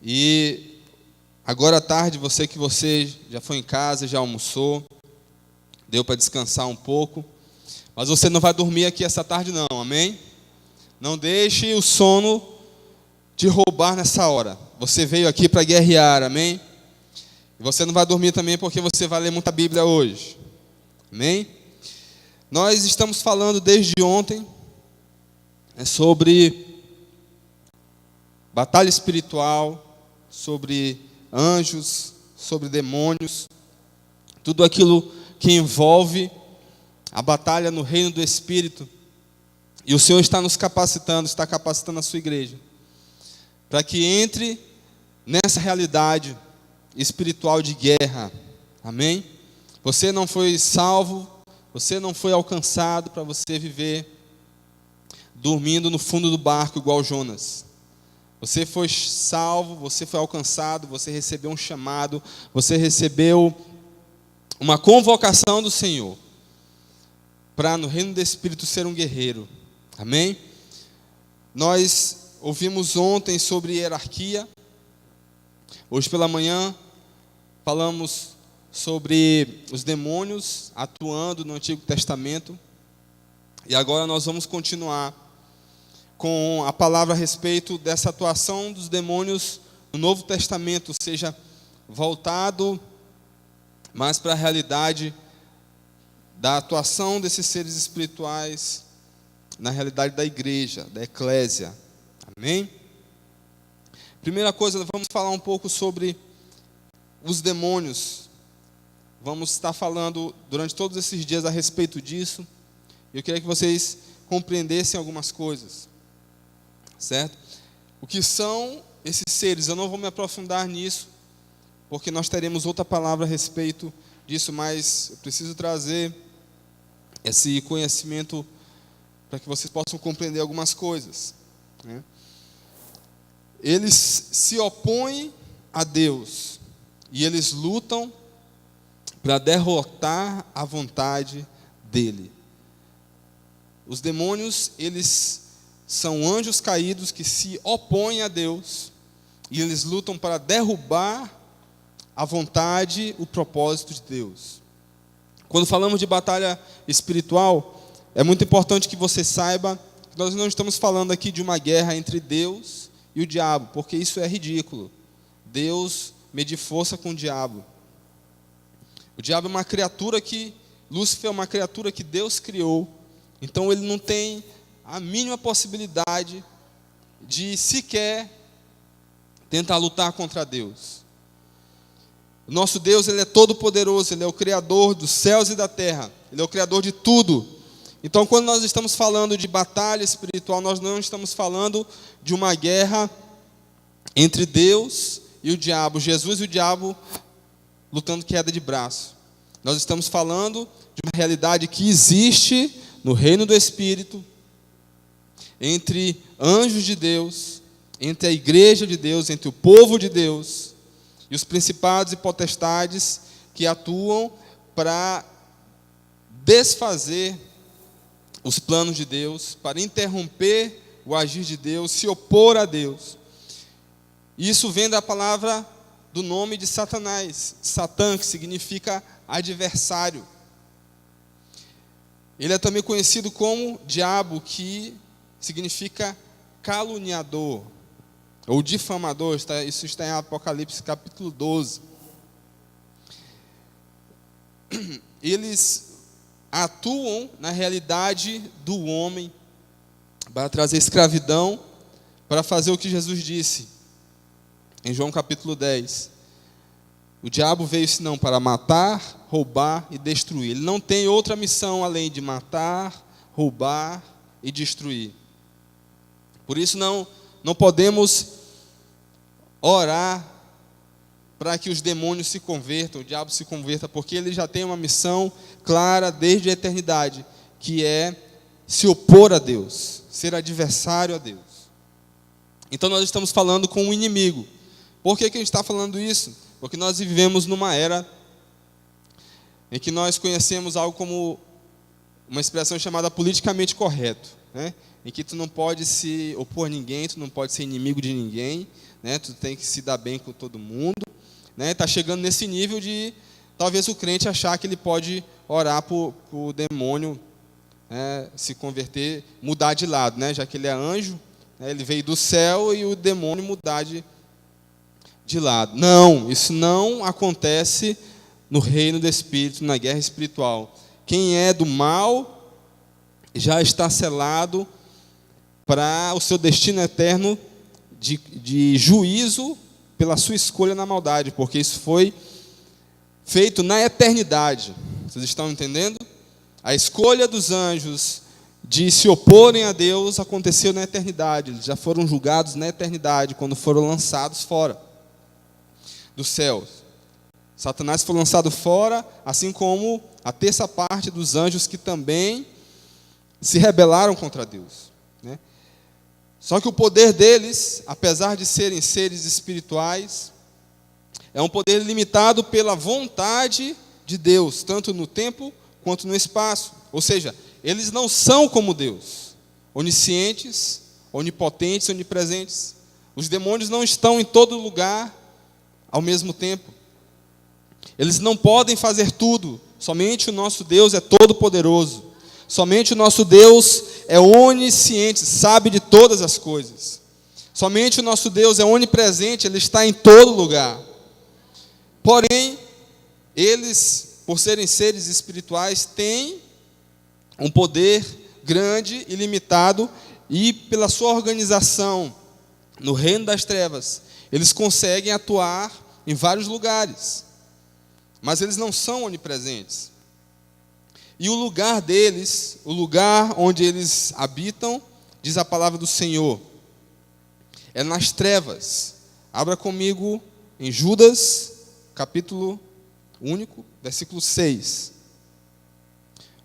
E agora à tarde, você já foi em casa, já almoçou, deu para descansar um pouco, mas você não vai dormir aqui essa tarde não, amém? Não deixe o sono te roubar nessa hora. Você veio aqui para guerrear, amém? E você não vai dormir também porque você vai ler muita Bíblia hoje, amém? Nós estamos falando desde ontem sobre batalha espiritual, sobre anjos, sobre demônios, tudo aquilo que envolve a batalha no reino do Espírito. E o Senhor está nos capacitando, está capacitando a sua igreja, para que entre nessa realidade espiritual de guerra, amém? Você não foi salvo, você não foi alcançado para você viver dormindo no fundo do barco igual Jonas. Você foi salvo, você foi alcançado, você recebeu um chamado, você recebeu uma convocação do Senhor para no reino do Espírito ser um guerreiro, amém? Nós ouvimos ontem sobre hierarquia, hoje pela manhã falamos sobre os demônios atuando no Antigo Testamento, e agora nós vamos continuar com a palavra a respeito dessa atuação dos demônios no Novo Testamento, ou seja, voltado mais para a realidade da atuação desses seres espirituais na realidade da igreja, da eclésia, amém? Primeira coisa, vamos falar um pouco sobre os demônios. Vamos estar falando durante todos esses dias a respeito disso. Eu queria que vocês compreendessem algumas coisas, certo? O que são esses seres? Eu não vou me aprofundar nisso, porque nós teremos outra palavra a respeito disso, mas eu preciso trazer esse conhecimento para que vocês possam compreender algumas coisas, né? Eles se opõem a Deus e eles lutam para derrotar a vontade dele. Os demônios, eles são anjos caídos que se opõem a Deus e eles lutam para derrubar a vontade, o propósito de Deus. Quando falamos de batalha espiritual, é muito importante que você saiba que nós não estamos falando aqui de uma guerra entre Deus e o diabo, porque isso é ridículo. Deus medir força com o diabo. O diabo é uma criatura Lúcifer é uma criatura que Deus criou, então ele não tem a mínima possibilidade de sequer tentar lutar contra Deus. O nosso Deus, ele é todo poderoso, ele é o criador dos céus e da terra, ele é o criador de tudo. Então, quando nós estamos falando de batalha espiritual, nós não estamos falando de uma guerra entre Deus e o diabo, Jesus e o diabo lutando queda de braço. Nós estamos falando de uma realidade que existe no reino do Espírito, entre anjos de Deus, entre a igreja de Deus, entre o povo de Deus, e os principados e potestades que atuam para desfazer os planos de Deus, para interromper o agir de Deus, se opor a Deus. Isso vem da palavra do nome de Satanás, Satã, que significa adversário. Ele é também conhecido como diabo, que significa caluniador, ou difamador. Isso está em Apocalipse capítulo 12. Eles atuam na realidade do homem para trazer escravidão, para fazer o que Jesus disse em João capítulo 10. O diabo veio senão para matar, roubar e destruir. Ele não tem outra missão além de matar, roubar e destruir. Por isso não podemos orar para que os demônios se convertam, o diabo se converta, porque ele já tem uma missão clara desde a eternidade, que é se opor a Deus, ser adversário a Deus. Então nós estamos falando com um inimigo. Por que a gente está falando isso? Porque nós vivemos numa era em que nós conhecemos algo como uma expressão chamada politicamente correto, né? Em que tu não pode se opor a ninguém, tu não pode ser inimigo de ninguém, né? Tu tem que se dar bem com todo mundo, né? Está chegando nesse nível de talvez o crente achar que ele pode orar para o demônio, né, se converter, mudar de lado, né? Já que ele é anjo, né, ele veio do céu e o demônio mudar de lado. Não, isso não acontece no reino do Espírito, na guerra espiritual. Quem é do mal já está selado para o seu destino eterno de juízo pela sua escolha na maldade, porque isso foi feito na eternidade. Vocês estão entendendo? A escolha dos anjos de se oporem a Deus aconteceu na eternidade. Eles já foram julgados na eternidade, quando foram lançados fora dos céus. Satanás foi lançado fora, assim como a terça parte dos anjos que também se rebelaram contra Deus, né? Só que o poder deles, apesar de serem seres espirituais, é um poder limitado pela vontade de Deus, tanto no tempo quanto no espaço. Ou seja, eles não são como Deus, oniscientes, onipotentes, onipresentes. Os demônios não estão em todo lugar ao mesmo tempo. Eles não podem fazer tudo. Somente o nosso Deus é todo-poderoso. Somente o nosso Deus é onisciente, sabe de todas as coisas. Somente o nosso Deus é onipresente, Ele está em todo lugar. Porém, eles, por serem seres espirituais, têm um poder grande e limitado, e pela sua organização no reino das trevas, eles conseguem atuar em vários lugares, mas eles não são onipresentes. E o lugar deles, o lugar onde eles habitam, diz a palavra do Senhor, é nas trevas. Abra comigo em Judas, capítulo único, versículo 6.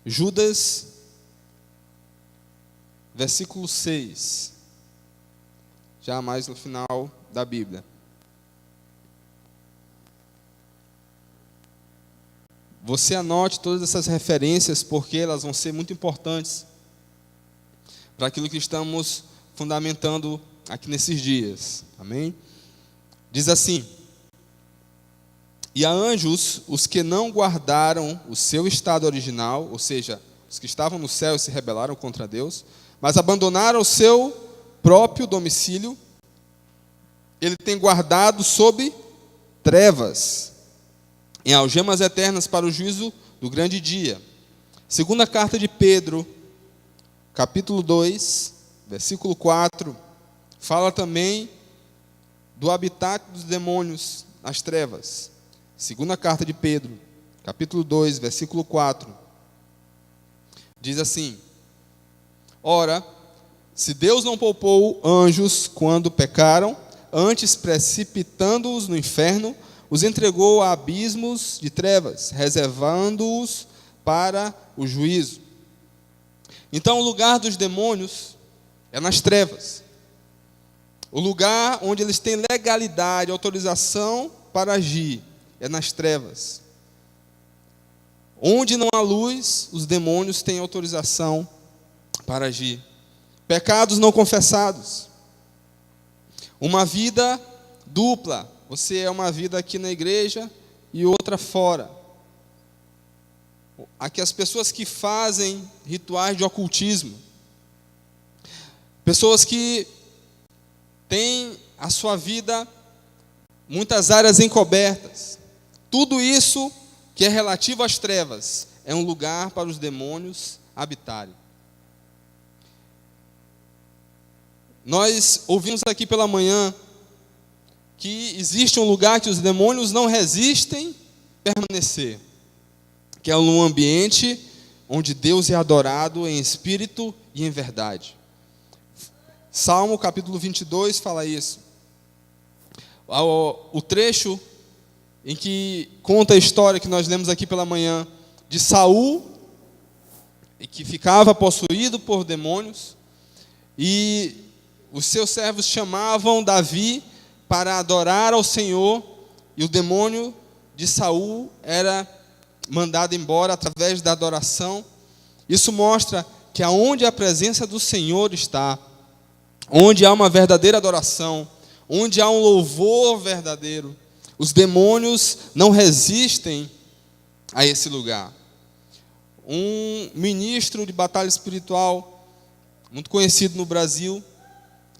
Judas, versículo 6. Já mais no final da Bíblia. Você anote todas essas referências, porque elas vão ser muito importantes para aquilo que estamos fundamentando aqui nesses dias. Amém? Diz assim: e a anjos, os que não guardaram o seu estado original, ou seja, os que estavam no céu e se rebelaram contra Deus, mas abandonaram o seu próprio domicílio, Ele tem guardado sob trevas, em algemas eternas para o juízo do grande dia. Segunda carta de Pedro, capítulo 2, versículo 4, fala também do habitat dos demônios nas trevas. Segunda carta de Pedro, capítulo 2, versículo 4, diz assim: ora, se Deus não poupou anjos quando pecaram, antes precipitando-os no inferno, os entregou a abismos de trevas, reservando-os para o juízo. Então, o lugar dos demônios é nas trevas. O lugar onde eles têm legalidade, autorização para agir, é nas trevas. Onde não há luz, os demônios têm autorização para agir. Pecados não confessados. Uma vida dupla. Você é uma vida aqui na igreja e outra fora. Aqui as pessoas que fazem rituais de ocultismo. Pessoas que têm a sua vida muitas áreas encobertas. Tudo isso que é relativo às trevas é um lugar para os demônios habitarem. Nós ouvimos aqui pela manhã que existe um lugar que os demônios não resistem permanecer, que é um ambiente onde Deus é adorado em espírito e em verdade. Salmo capítulo 22 fala isso. O trecho em que conta a história que nós lemos aqui pela manhã de Saul, que ficava possuído por demônios, e os seus servos chamavam Davi para adorar ao Senhor, e o demônio de Saul era mandado embora através da adoração. Isso mostra que aonde a presença do Senhor está, onde há uma verdadeira adoração, onde há um louvor verdadeiro, os demônios não resistem a esse lugar. Um ministro de batalha espiritual, muito conhecido no Brasil,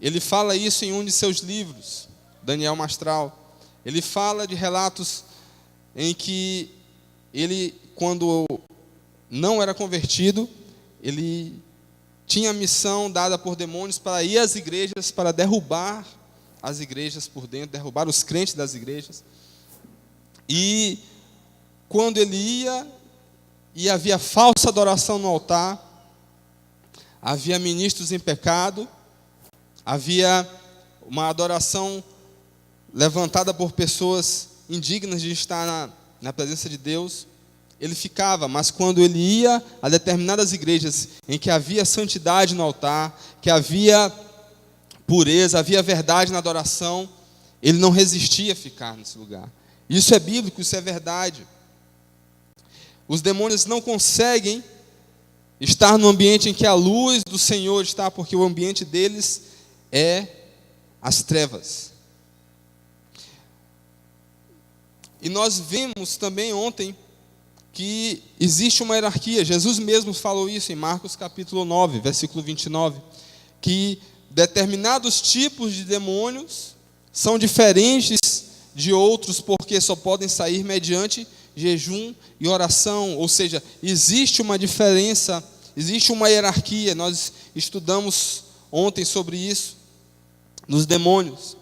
ele fala isso em um de seus livros, Daniel Mastral. Ele fala de relatos em que ele, quando não era convertido, ele tinha a missão dada por demônios para ir às igrejas, para derrubar as igrejas por dentro, derrubar os crentes das igrejas. E quando ele ia, e havia falsa adoração no altar, havia ministros em pecado, havia uma adoração levantada por pessoas indignas de estar na presença de Deus, ele ficava. Mas quando ele ia a determinadas igrejas em que havia santidade no altar, que havia pureza, havia verdade na adoração, ele não resistia a ficar nesse lugar. Isso é bíblico, isso é verdade. Os demônios não conseguem estar no ambiente em que a luz do Senhor está, porque o ambiente deles é as trevas. E nós vimos também ontem que existe uma hierarquia. Jesus mesmo falou isso em Marcos capítulo 9, versículo 29, que determinados tipos de demônios são diferentes de outros, porque só podem sair mediante jejum e oração. Ou seja, existe uma diferença, existe uma hierarquia. Nós estudamos ontem sobre isso, nos demônios.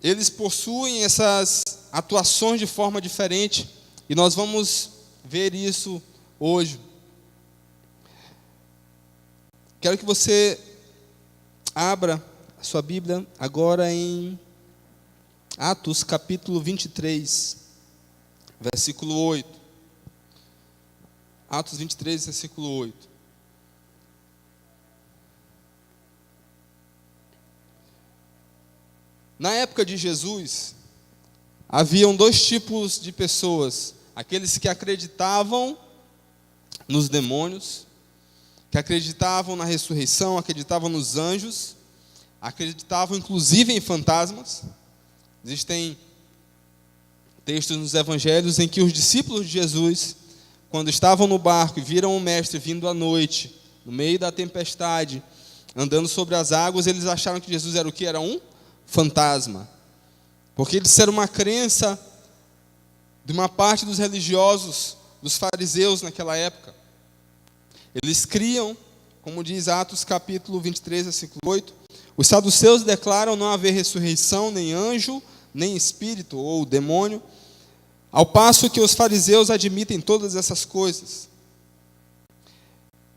Eles possuem essas atuações de forma diferente, e nós vamos ver isso hoje. Quero que você abra a sua Bíblia agora em Atos capítulo 23, versículo 8. Atos 23, versículo 8. Na época de Jesus, haviam dois tipos de pessoas: aqueles que acreditavam nos demônios, que acreditavam na ressurreição, acreditavam nos anjos, acreditavam inclusive em fantasmas. Existem textos nos evangelhos em que os discípulos de Jesus, quando estavam no barco e viram o mestre vindo à noite, no meio da tempestade, andando sobre as águas, eles acharam que Jesus era o quê? Era um fantasma. Porque isso era uma crença de uma parte dos religiosos, dos fariseus naquela época. Eles criam, como diz Atos capítulo 23, versículo 8, os saduceus declaram não haver ressurreição, nem anjo, nem espírito ou demônio, ao passo que os fariseus admitem todas essas coisas.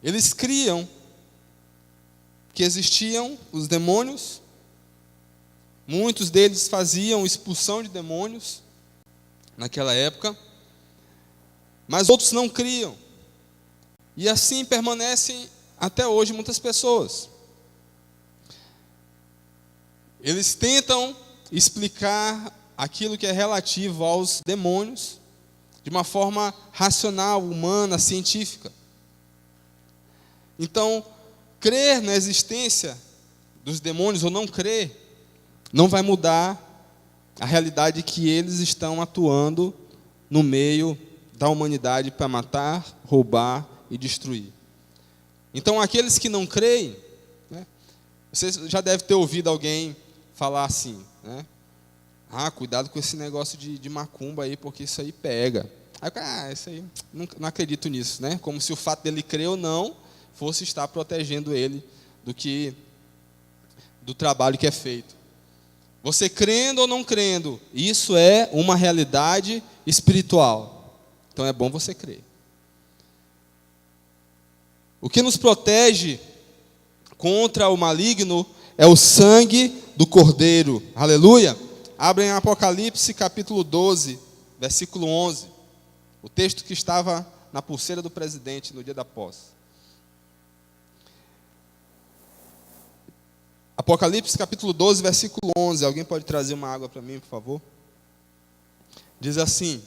Eles criam que existiam os demônios. Muitos deles faziam expulsão de demônios naquela época, mas outros não criam. E assim permanecem até hoje muitas pessoas. Eles tentam explicar aquilo que é relativo aos demônios de uma forma racional, humana, científica. Então, crer na existência dos demônios ou não crer não vai mudar a realidade que eles estão atuando no meio da humanidade para matar, roubar e destruir. Então, aqueles que não creem, né, você já deve ter ouvido alguém falar assim, né? Cuidado com esse negócio de macumba aí, porque isso aí pega. Aí, isso aí, não acredito nisso, né? Como se o fato dele crer ou não fosse estar protegendo ele do trabalho que é feito. Você crendo ou não crendo, isso é uma realidade espiritual. Então é bom você crer. O que nos protege contra o maligno é o sangue do Cordeiro. Aleluia! Abrem Apocalipse capítulo 12, versículo 11. O texto que estava na pulseira do presidente no dia da posse. Apocalipse capítulo 12, versículo 11. Alguém pode trazer uma água para mim, por favor? Diz assim: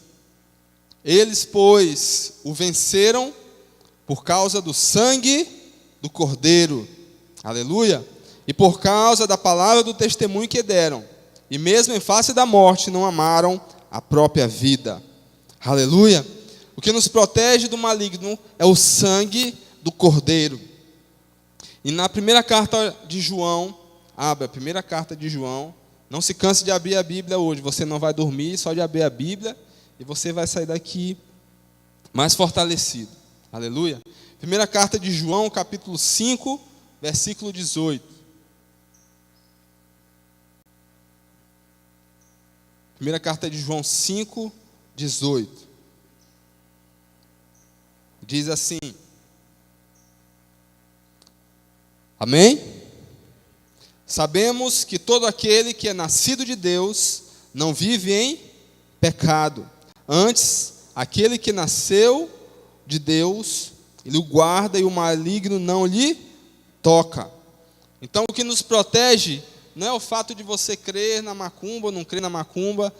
eles, pois, o venceram por causa do sangue do Cordeiro. Aleluia. e por causa da palavra do testemunho que deram, e mesmo em face da morte, não amaram a própria vida. Aleluia! O que nos protege do maligno é o sangue do Cordeiro. E na primeira carta de João, abra a primeira carta de João. Não se canse de abrir a Bíblia hoje. Você não vai dormir só de abrir a Bíblia, e você vai sair daqui mais fortalecido. Aleluia. Primeira carta de João, capítulo 5, versículo 18. Primeira carta de João 5, 18. Diz assim. Amém? Sabemos que todo aquele que é nascido de Deus não vive em pecado. Antes, aquele que nasceu de Deus, ele o guarda e o maligno não lhe toca. Então, o que nos protege não é o fato de você crer na macumba ou não crer na macumba,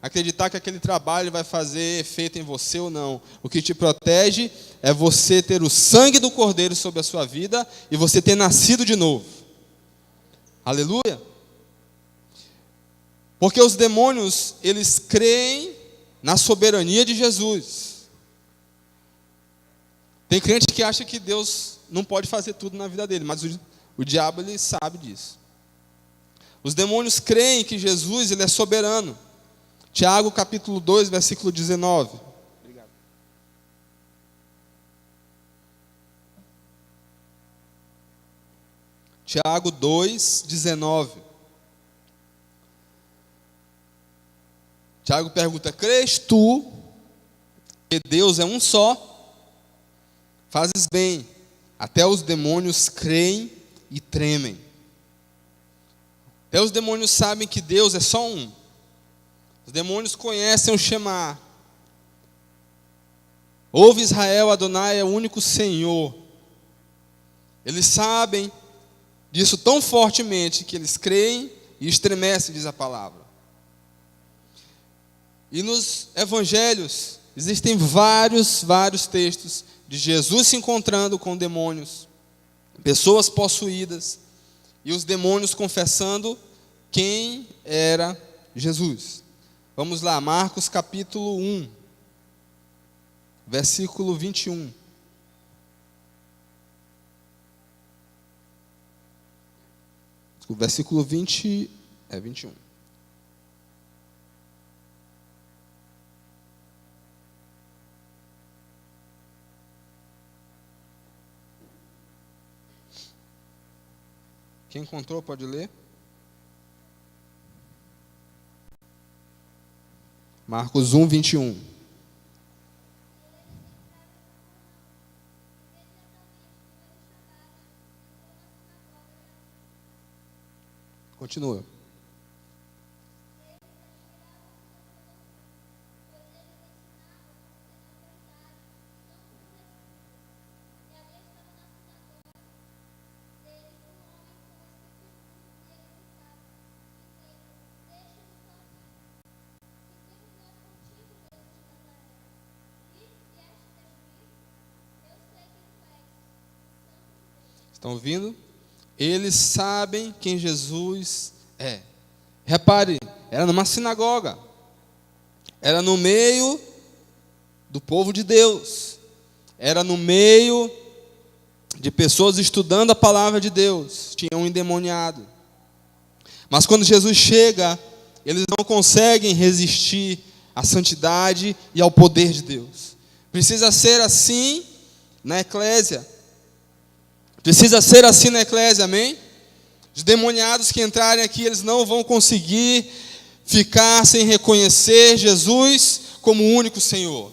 acreditar que aquele trabalho vai fazer efeito em você ou não. O que te protege é você ter o sangue do Cordeiro sobre a sua vida e você ter nascido de novo. Aleluia! Porque os demônios, eles creem na soberania de Jesus. Tem crente que acha que Deus não pode fazer tudo na vida dele, mas o diabo, ele sabe disso. Os demônios creem que Jesus, ele é soberano. Tiago capítulo 2, versículo 19. Obrigado. Tiago 2, 19. Tiago pergunta: crês tu que Deus é um só? Fazes bem, até os demônios creem e tremem. Até os demônios sabem que Deus é só um. Os demônios conhecem o Shema. Ouve Israel, Adonai é o único Senhor. Eles sabem disso tão fortemente que eles creem e estremecem, diz a palavra. E nos evangelhos existem vários textos de Jesus se encontrando com demônios, pessoas possuídas, e os demônios confessando quem era Jesus. Vamos lá, Marcos capítulo 1, versículo 21. O versículo 21. Quem encontrou pode ler? Marcos 1, 21. Continua. Estão ouvindo? Eles sabem quem Jesus é. Repare, era numa sinagoga. Era no meio do povo de Deus. Era no meio de pessoas estudando a palavra de Deus. Tinha um endemoniado. Mas quando Jesus chega, eles não conseguem resistir à santidade e ao poder de Deus. Precisa ser assim na eclésia. Precisa ser assim na eclésia, amém? Os demoniados que entrarem aqui, eles não vão conseguir ficar sem reconhecer Jesus como o único Senhor.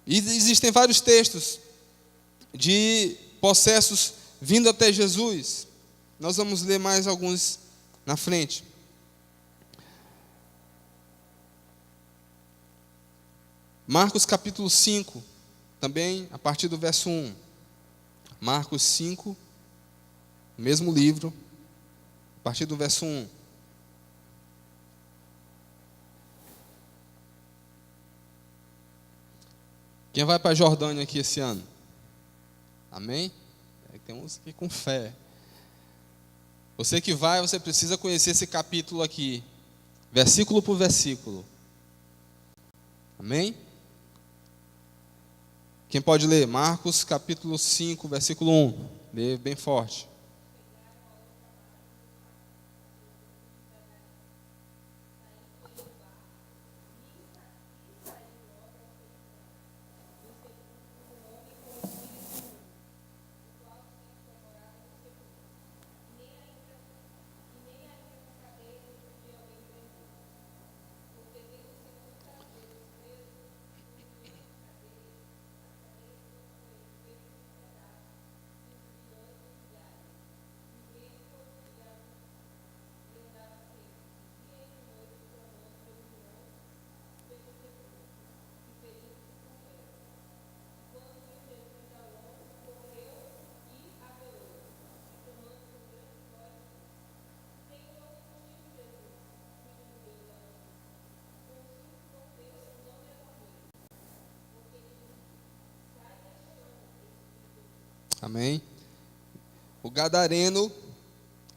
E existem vários textos de possessos vindo até Jesus. Nós vamos ler mais alguns na frente. Marcos capítulo 5, também a partir do verso 1. Marcos 5, mesmo livro, a partir do verso 1. Quem vai para a Jordânia aqui esse ano? Amém? Temos que ir com fé. Você que vai, você precisa conhecer esse capítulo aqui, versículo por versículo. Amém? Quem pode ler? Marcos capítulo 5, versículo 1. Lê bem forte. Amém? O gadareno,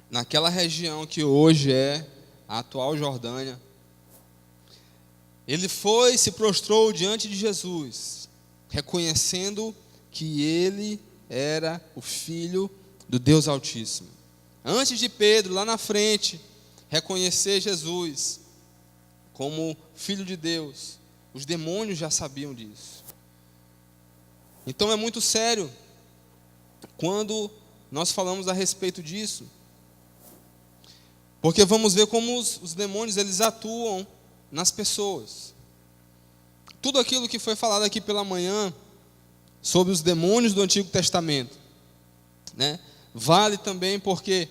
naquela região que hoje é a atual Jordânia, ele foi e se prostrou diante de Jesus, reconhecendo que ele era o Filho do Deus Altíssimo. Antes de Pedro, lá na frente, reconhecer Jesus como Filho de Deus, os demônios já sabiam disso. Então é muito sério quando nós falamos a respeito disso, porque vamos ver como os demônios eles atuam nas pessoas. Tudo aquilo que foi falado aqui pela manhã sobre os demônios do Antigo Testamento, né, vale também porque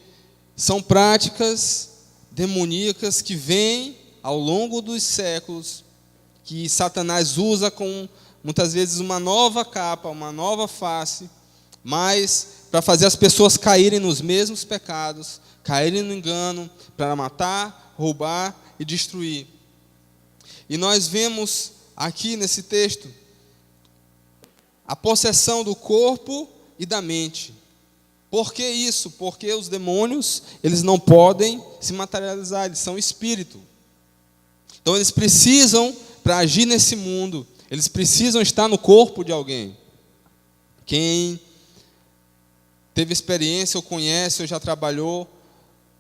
são práticas demoníacas que vêm ao longo dos séculos, que Satanás usa com muitas vezes uma nova capa, uma nova face, mas para fazer as pessoas caírem nos mesmos pecados, caírem no engano, para matar, roubar e destruir. E nós vemos aqui nesse texto a possessão do corpo e da mente. Por que isso? Porque os demônios, eles não podem se materializar, eles são espírito. Então eles precisam, para agir nesse mundo, eles precisam estar no corpo de alguém. Quem teve experiência, ou conhece, ou já trabalhou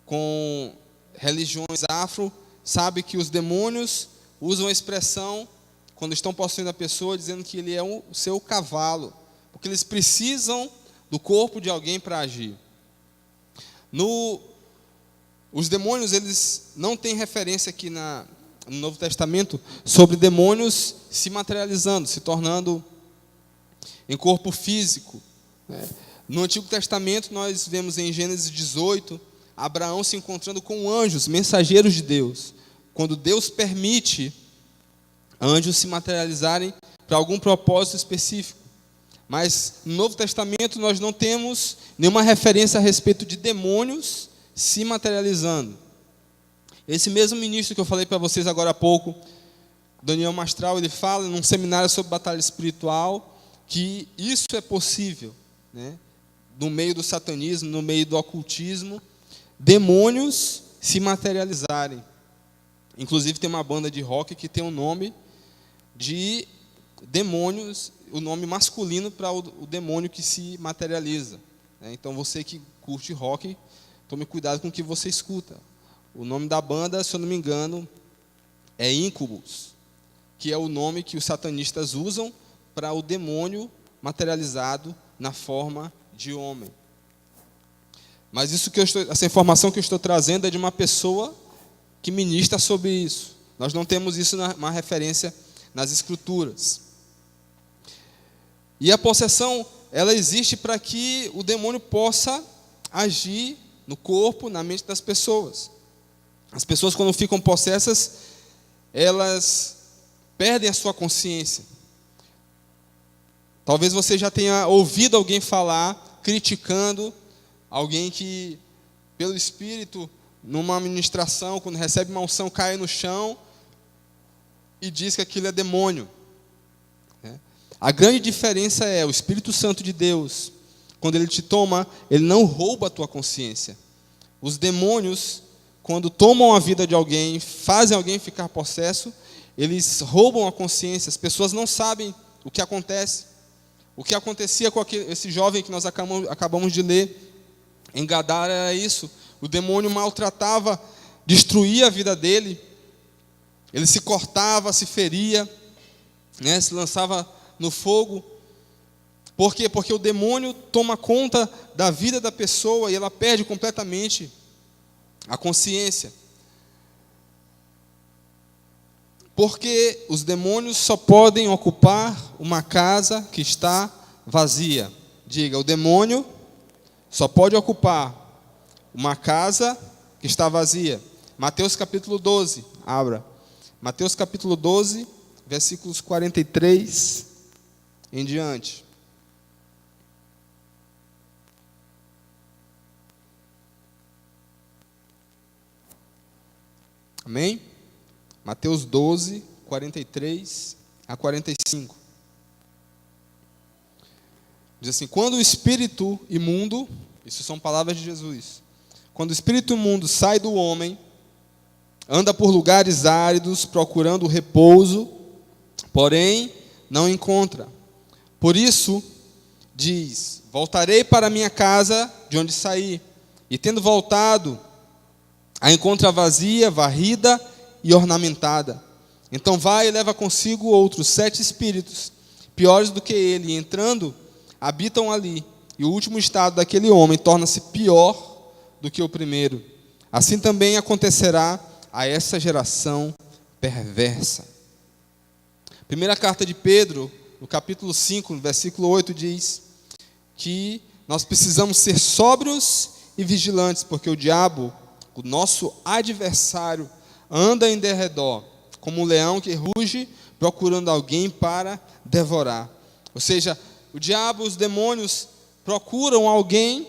com religiões afro, sabe que os demônios usam a expressão, quando estão possuindo a pessoa, dizendo que ele é o seu cavalo, porque eles precisam do corpo de alguém para agir. Os demônios, eles não têm referência aqui no Novo Testamento sobre demônios se materializando, se tornando em corpo físico, né? No Antigo Testamento, nós vemos em Gênesis 18, Abraão se encontrando com anjos, mensageiros de Deus. Quando Deus permite anjos se materializarem para algum propósito específico. Mas no Novo Testamento, nós não temos nenhuma referência a respeito de demônios se materializando. Esse mesmo ministro que eu falei para vocês agora há pouco, Daniel Mastral, ele fala num seminário sobre batalha espiritual que isso é possível, né? No meio do satanismo, no meio do ocultismo, demônios se materializarem. Inclusive tem uma banda de rock que tem um nome de demônios, o nome masculino para o demônio que se materializa, né? Então você que curte rock, tome cuidado com o que você escuta. O nome da banda, se eu não me engano, é Incubus, que é o nome que os satanistas usam para o demônio materializado na forma de homem. Mas essa informação que eu estou trazendo é de uma pessoa que ministra sobre isso. Nós não temos isso uma referência nas Escrituras. E a possessão, ela existe para que o demônio possa agir no corpo, na mente das pessoas. As pessoas, quando ficam possessas, elas perdem a sua consciência. Talvez você já tenha ouvido alguém falar, criticando alguém que, pelo Espírito, numa ministração, quando recebe uma unção, cai no chão e diz que aquilo é demônio. A grande diferença é o Espírito Santo de Deus, quando ele te toma, ele não rouba a tua consciência. Os demônios, quando tomam a vida de alguém, fazem alguém ficar possesso, eles roubam a consciência. As pessoas não sabem o que acontece. O que acontecia com esse jovem que nós acabamos de ler em Gadara era isso. O demônio maltratava, destruía a vida dele. Ele se cortava, se feria, né, se lançava no fogo. Por quê? Porque o demônio toma conta da vida da pessoa e ela perde completamente a consciência. Porque os demônios só podem ocupar uma casa que está vazia. Diga, o demônio só pode ocupar uma casa que está vazia. Mateus capítulo 12, abra. Mateus capítulo 12, versículos 43 em diante. Amém? Mateus 12, 43 a 45. Diz assim: quando o espírito imundo, isso são palavras de Jesus, quando o espírito imundo sai do homem, anda por lugares áridos, procurando repouso, porém não encontra. Por isso, diz: voltarei para minha casa de onde saí, e tendo voltado, a encontra vazia, varrida e ornamentada. Então vai e leva consigo outros 7 espíritos, piores do que ele, e entrando, habitam ali. E o último estado daquele homem torna-se pior do que o primeiro. Assim também acontecerá a essa geração perversa. Primeira carta de Pedro, no capítulo 5, no versículo 8, diz que nós precisamos ser sóbrios e vigilantes, porque o diabo, o nosso adversário, anda em derredor, como um leão que ruge, procurando alguém para devorar. Ou seja, o diabo, os demônios, procuram alguém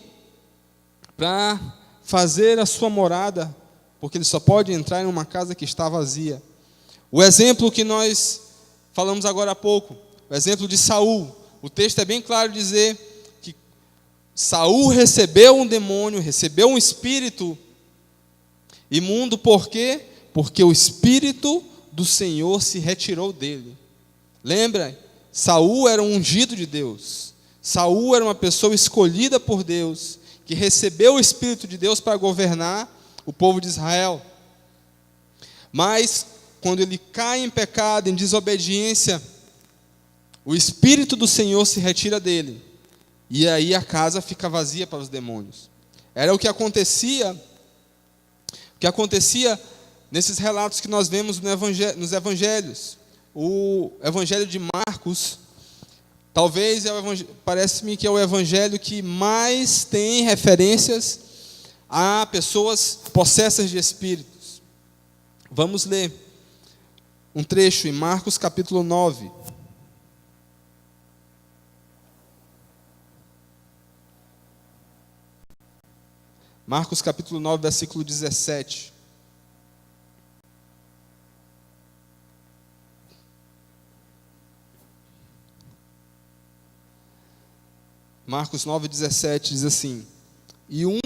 para fazer a sua morada, porque ele só pode entrar em uma casa que está vazia. O exemplo que nós falamos agora há pouco, o exemplo de Saul, o texto é bem claro dizer que Saul recebeu um demônio, recebeu um espírito imundo. Por quê? Porque o espírito do Senhor se retirou dele. Lembra? Saul era um ungido de Deus. Saul era uma pessoa escolhida por Deus, que recebeu o espírito de Deus para governar o povo de Israel. Mas quando ele cai em pecado, em desobediência, o espírito do Senhor se retira dele. E aí a casa fica vazia para os demônios. Era o que acontecia nesses relatos que nós vemos nos evangelhos. O evangelho de Marcos, talvez parece-me que é o evangelho que mais tem referências a pessoas possessas de espíritos. Vamos ler um trecho em Marcos capítulo 9. Marcos capítulo 9, versículo 17. Marcos 9, 17 diz assim: e um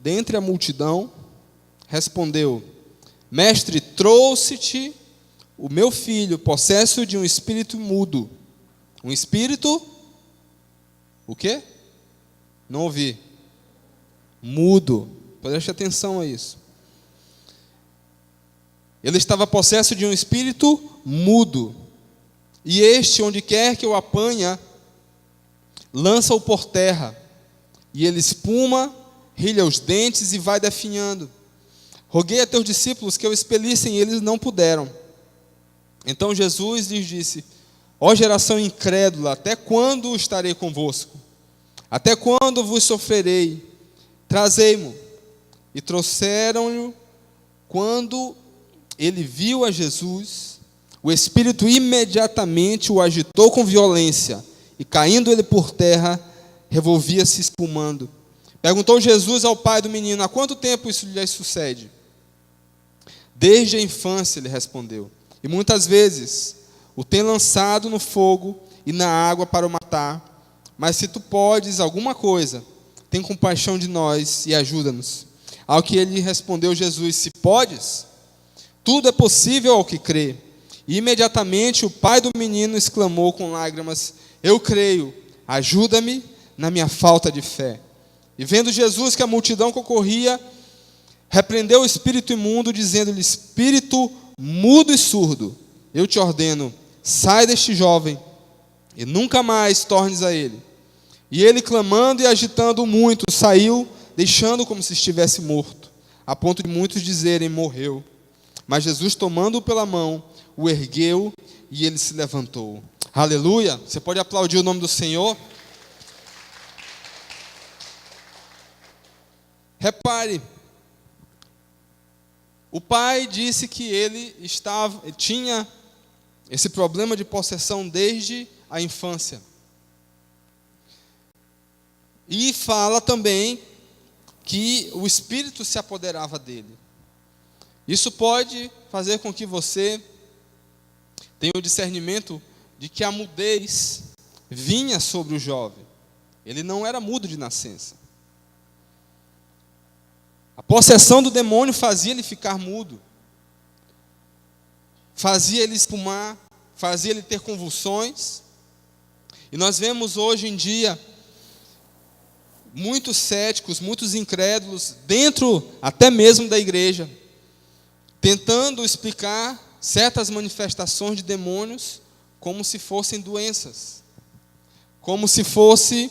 dentre a multidão respondeu: mestre, trouxe-te o meu filho, possesso de um espírito mudo. Um espírito, o quê? Não ouvi. Mudo. Preste atenção a isso. Ele estava possesso de um espírito mudo. E este, onde quer que o apanha, lança-o por terra. E ele espuma, rilha os dentes e vai definhando. Roguei a teus discípulos que o expelissem, e eles não puderam. Então Jesus lhes disse: ó geração incrédula, até quando estarei convosco? Até quando vos sofrerei? Trazei-mo. E trouxeram-lhe. Quando ele viu a Jesus, o Espírito imediatamente o agitou com violência, e caindo ele por terra, revolvia-se espumando. Perguntou Jesus ao pai do menino: há quanto tempo isso lhe sucede? Desde a infância, ele respondeu, e muitas vezes o tem lançado no fogo e na água para o matar. Mas se tu podes alguma coisa, tem compaixão de nós e ajuda-nos. Ao que ele respondeu Jesus: se podes, tudo é possível ao que crê. E imediatamente o pai do menino exclamou com lágrimas: eu creio, ajuda-me na minha falta de fé. E vendo Jesus que a multidão concorria, repreendeu o espírito imundo, dizendo-lhe: espírito mudo e surdo, eu te ordeno, sai deste jovem e nunca mais tornes a ele. E ele, clamando e agitando muito, saiu, deixando como se estivesse morto, a ponto de muitos dizerem: morreu. Mas Jesus, tomando-o pela mão, o ergueu e ele se levantou. Aleluia! Você pode aplaudir o nome do Senhor? Repare, o pai disse que ele tinha esse problema de possessão desde a infância. E fala também que o espírito se apoderava dele. Isso pode fazer com que você tenha o discernimento de que a mudez vinha sobre o jovem. Ele não era mudo de nascença. A possessão do demônio fazia ele ficar mudo, fazia ele espumar, fazia ele ter convulsões. E nós vemos hoje em dia muitos céticos, muitos incrédulos, dentro até mesmo da igreja, tentando explicar certas manifestações de demônios como se fossem doenças, como se fosse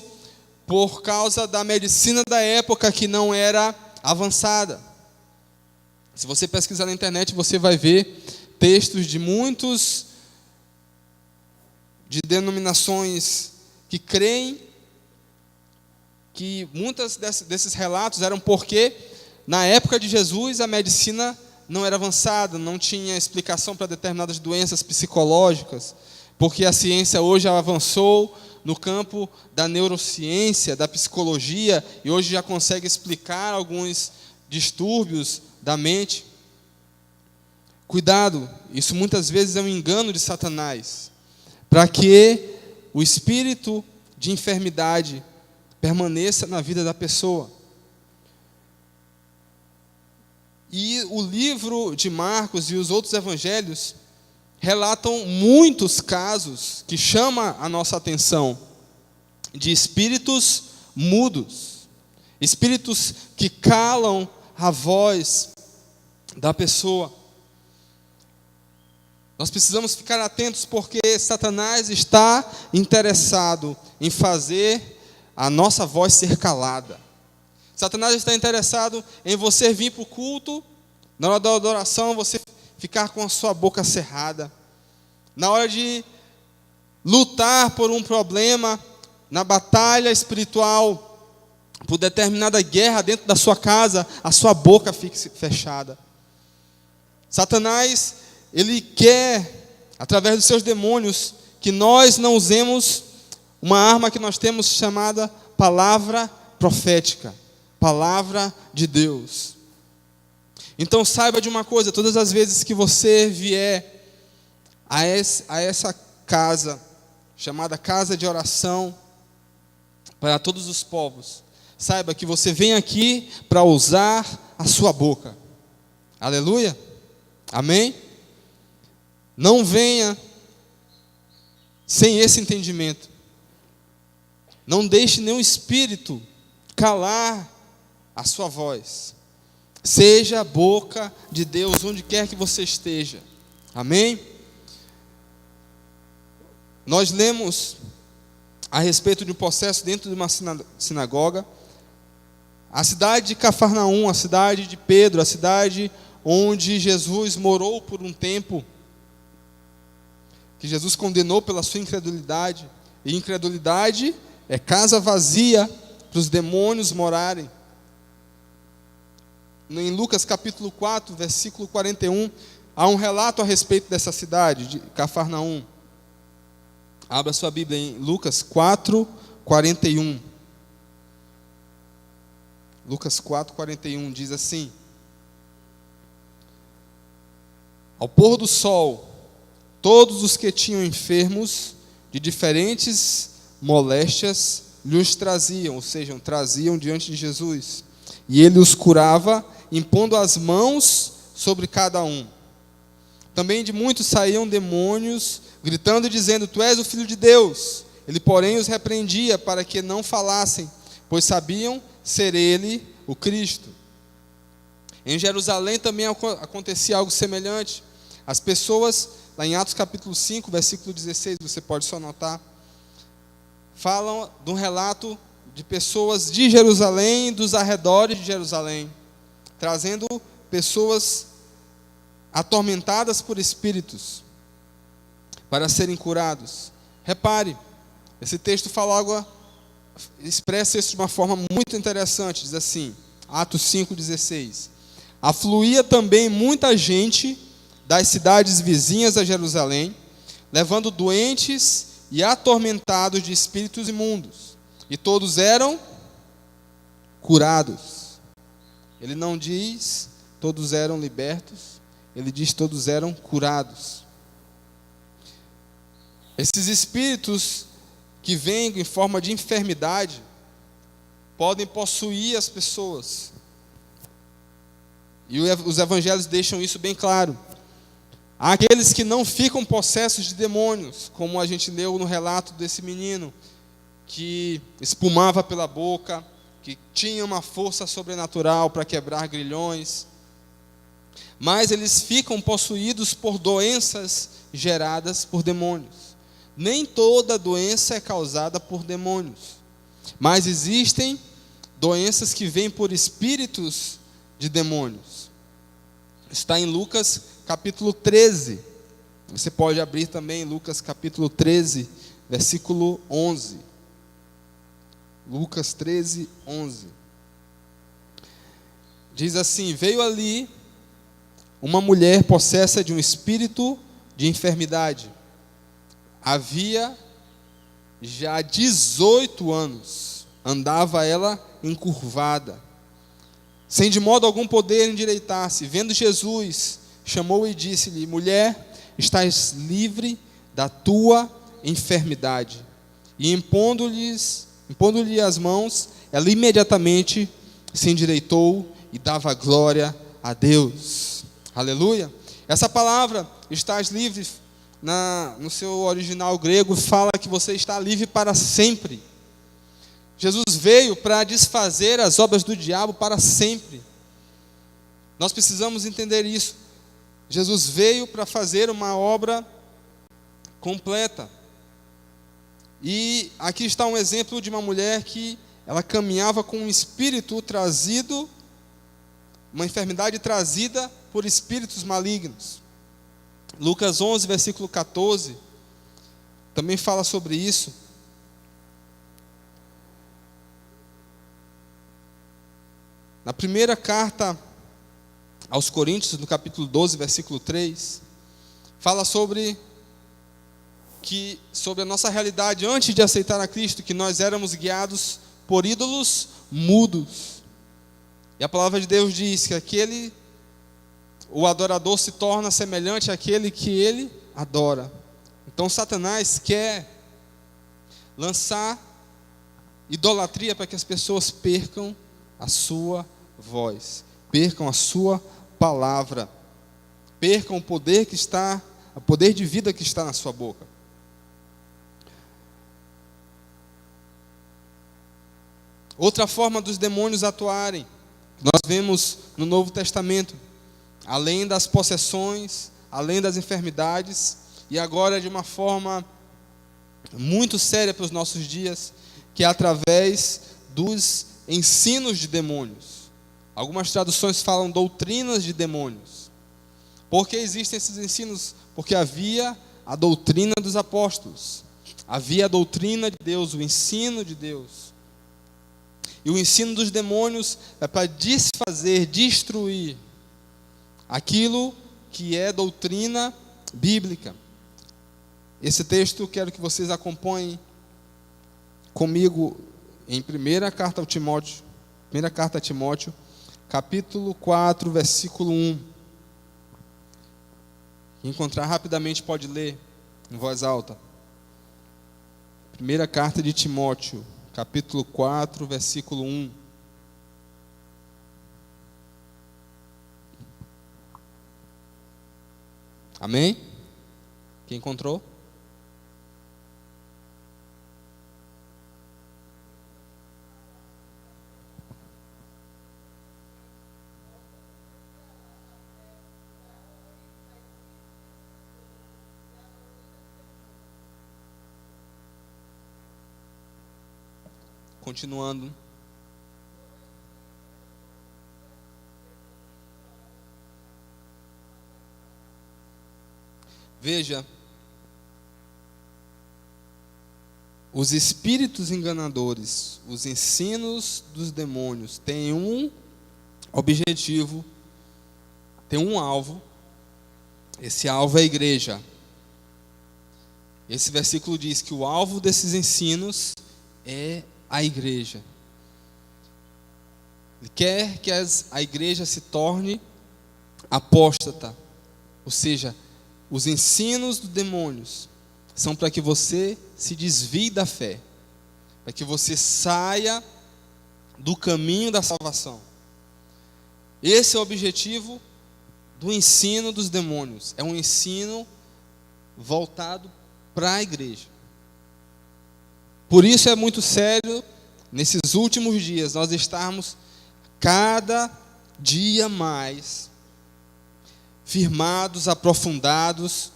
por causa da medicina da época que não era avançada. Se você pesquisar na internet, você vai ver textos de muitos de denominações que creem que muitos desses relatos eram porque na época de Jesus a medicina não era avançada, não tinha explicação para determinadas doenças psicológicas, porque a ciência hoje avançou no campo da neurociência, da psicologia, e hoje já consegue explicar alguns distúrbios da mente. Cuidado, isso muitas vezes é um engano de Satanás, para que o espírito de enfermidade permaneça na vida da pessoa. E o livro de Marcos e os outros evangelhos relatam muitos casos que chamam a nossa atenção de espíritos mudos, espíritos que calam a voz da pessoa. Nós precisamos ficar atentos porque Satanás está interessado em fazer a nossa voz ser calada. Satanás está interessado em você vir para o culto, na hora da adoração você ficar com a sua boca cerrada. Na hora de lutar por um problema, na batalha espiritual, por determinada guerra dentro da sua casa, a sua boca fique fechada. Satanás, ele quer, através dos seus demônios, que nós não usemos uma arma que nós temos chamada palavra profética, palavra de Deus. Então saiba de uma coisa: todas as vezes que você vier a essa casa, chamada casa de oração para todos os povos, saiba que você vem aqui para usar a sua boca. Aleluia? Amém? Não venha sem esse entendimento. Não deixe nenhum espírito calar a sua voz. Seja a boca de Deus onde quer que você esteja. Amém? Nós lemos a respeito de um processo dentro de uma sinagoga. A cidade de Cafarnaum, a cidade de Pedro, a cidade onde Jesus morou por um tempo, que Jesus condenou pela sua incredulidade. E incredulidade é casa vazia para os demônios morarem. Em Lucas capítulo 4, versículo 41, há um relato a respeito dessa cidade, de Cafarnaum. Abra sua Bíblia em Lucas 4, 41. Lucas 4, 41 diz assim: ao pôr do sol, todos os que tinham enfermos de diferentes moléstias lhes traziam, ou seja, traziam diante de Jesus. E ele os curava, impondo as mãos sobre cada um. Também de muitos saíam demônios, gritando e dizendo: Tu és o Filho de Deus. Ele, porém, os repreendia para que não falassem, pois sabiam ser ele o Cristo. Em Jerusalém também acontecia algo semelhante. As pessoas, lá em Atos capítulo 5, versículo 16, você pode só anotar, falam de um relato de pessoas de Jerusalém e dos arredores de Jerusalém, trazendo pessoas atormentadas por espíritos para serem curados. Repare, esse texto fala algo, expressa isso de uma forma muito interessante. Diz assim, Atos 5,16: Afluía também muita gente das cidades vizinhas a Jerusalém, levando doentes e atormentados de espíritos imundos, e todos eram curados. Ele não diz todos eram libertos, ele diz todos eram curados. Esses espíritos que vêm em forma de enfermidade podem possuir as pessoas. E os evangelhos deixam isso bem claro. Há aqueles que não ficam possessos de demônios, como a gente leu no relato desse menino, que espumava pela boca, que tinha uma força sobrenatural para quebrar grilhões. Mas eles ficam possuídos por doenças geradas por demônios. Nem toda doença é causada por demônios, mas existem doenças que vêm por espíritos de demônios. Está em Lucas capítulo 13. Você pode abrir também Lucas capítulo 13, versículo 11. Lucas 13, 11. Diz assim: Veio ali uma mulher possessa de um espírito de enfermidade. Havia já 18 anos, andava ela encurvada, sem de modo algum poder endireitar-se. Vendo Jesus, chamou e disse-lhe: Mulher, estás livre da tua enfermidade. E impondo-lhe as mãos, ela imediatamente se endireitou e dava glória a Deus. Aleluia. Essa palavra, estás livre, no seu original grego, fala que você está livre para sempre. Jesus veio para desfazer as obras do diabo para sempre. Nós precisamos entender isso. Jesus veio para fazer uma obra completa. E aqui está um exemplo de uma mulher que ela caminhava com um espírito trazido, uma enfermidade trazida por espíritos malignos. Lucas 11, versículo 14, também fala sobre isso. Na primeira carta aos Coríntios, no capítulo 12, versículo 3, fala sobre a nossa realidade antes de aceitar a Cristo, que nós éramos guiados por ídolos mudos. E a palavra de Deus diz que o adorador se torna semelhante àquele que ele adora. Então Satanás quer lançar idolatria para que as pessoas percam a sua voz, percam a sua palavra, percam o poder de vida que está na sua boca. Outra forma dos demônios atuarem, que nós vemos no Novo Testamento, além das possessões, além das enfermidades, e agora de uma forma muito séria para os nossos dias, que é através dos ensinos de demônios. Algumas traduções falam doutrinas de demônios. Por que existem esses ensinos? Porque havia a doutrina dos apóstolos, havia a doutrina de Deus, o ensino de Deus. E o ensino dos demônios é para desfazer, destruir aquilo que é doutrina bíblica. Esse texto quero que vocês acompanhem comigo em 1 carta a Timóteo, capítulo 4, versículo 1. Quem encontrar rapidamente pode ler em voz alta. Primeira carta de Timóteo, capítulo 4, versículo 1. Amém? Quem encontrou? Continuando. Veja, os espíritos enganadores, os ensinos dos demônios têm um objetivo, têm um alvo. Esse alvo é a igreja. Esse versículo diz que o alvo desses ensinos é a igreja. Ele quer que a igreja se torne apóstata, ou seja, os ensinos dos demônios são para que você se desvie da fé, para que você saia do caminho da salvação. Esse é o objetivo do ensino dos demônios. É um ensino voltado para a igreja. Por isso é muito sério, nesses últimos dias, nós estarmos cada dia mais firmados, aprofundados,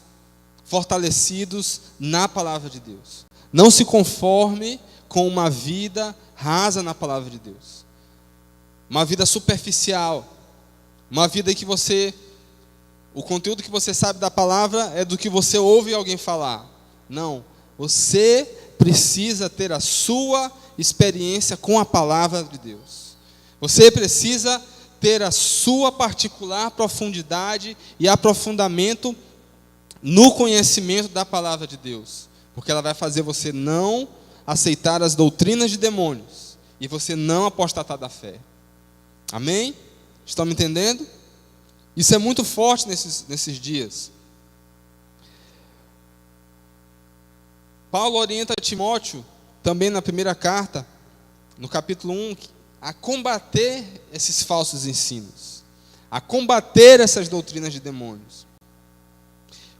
fortalecidos na palavra de Deus. Não se conforme com uma vida rasa na palavra de Deus. Uma vida superficial. Uma vida que o conteúdo que você sabe da palavra é do que você ouve alguém falar. Não, você precisa ter a sua experiência com a palavra de Deus. Você precisa ter a sua particular profundidade e aprofundamento no conhecimento da palavra de Deus, porque ela vai fazer você não aceitar as doutrinas de demônios e você não apostatar da fé. Amém? Estão me entendendo? Isso é muito forte nesses dias. Paulo orienta Timóteo, também na primeira carta, no capítulo 1, a combater esses falsos ensinos, a combater essas doutrinas de demônios.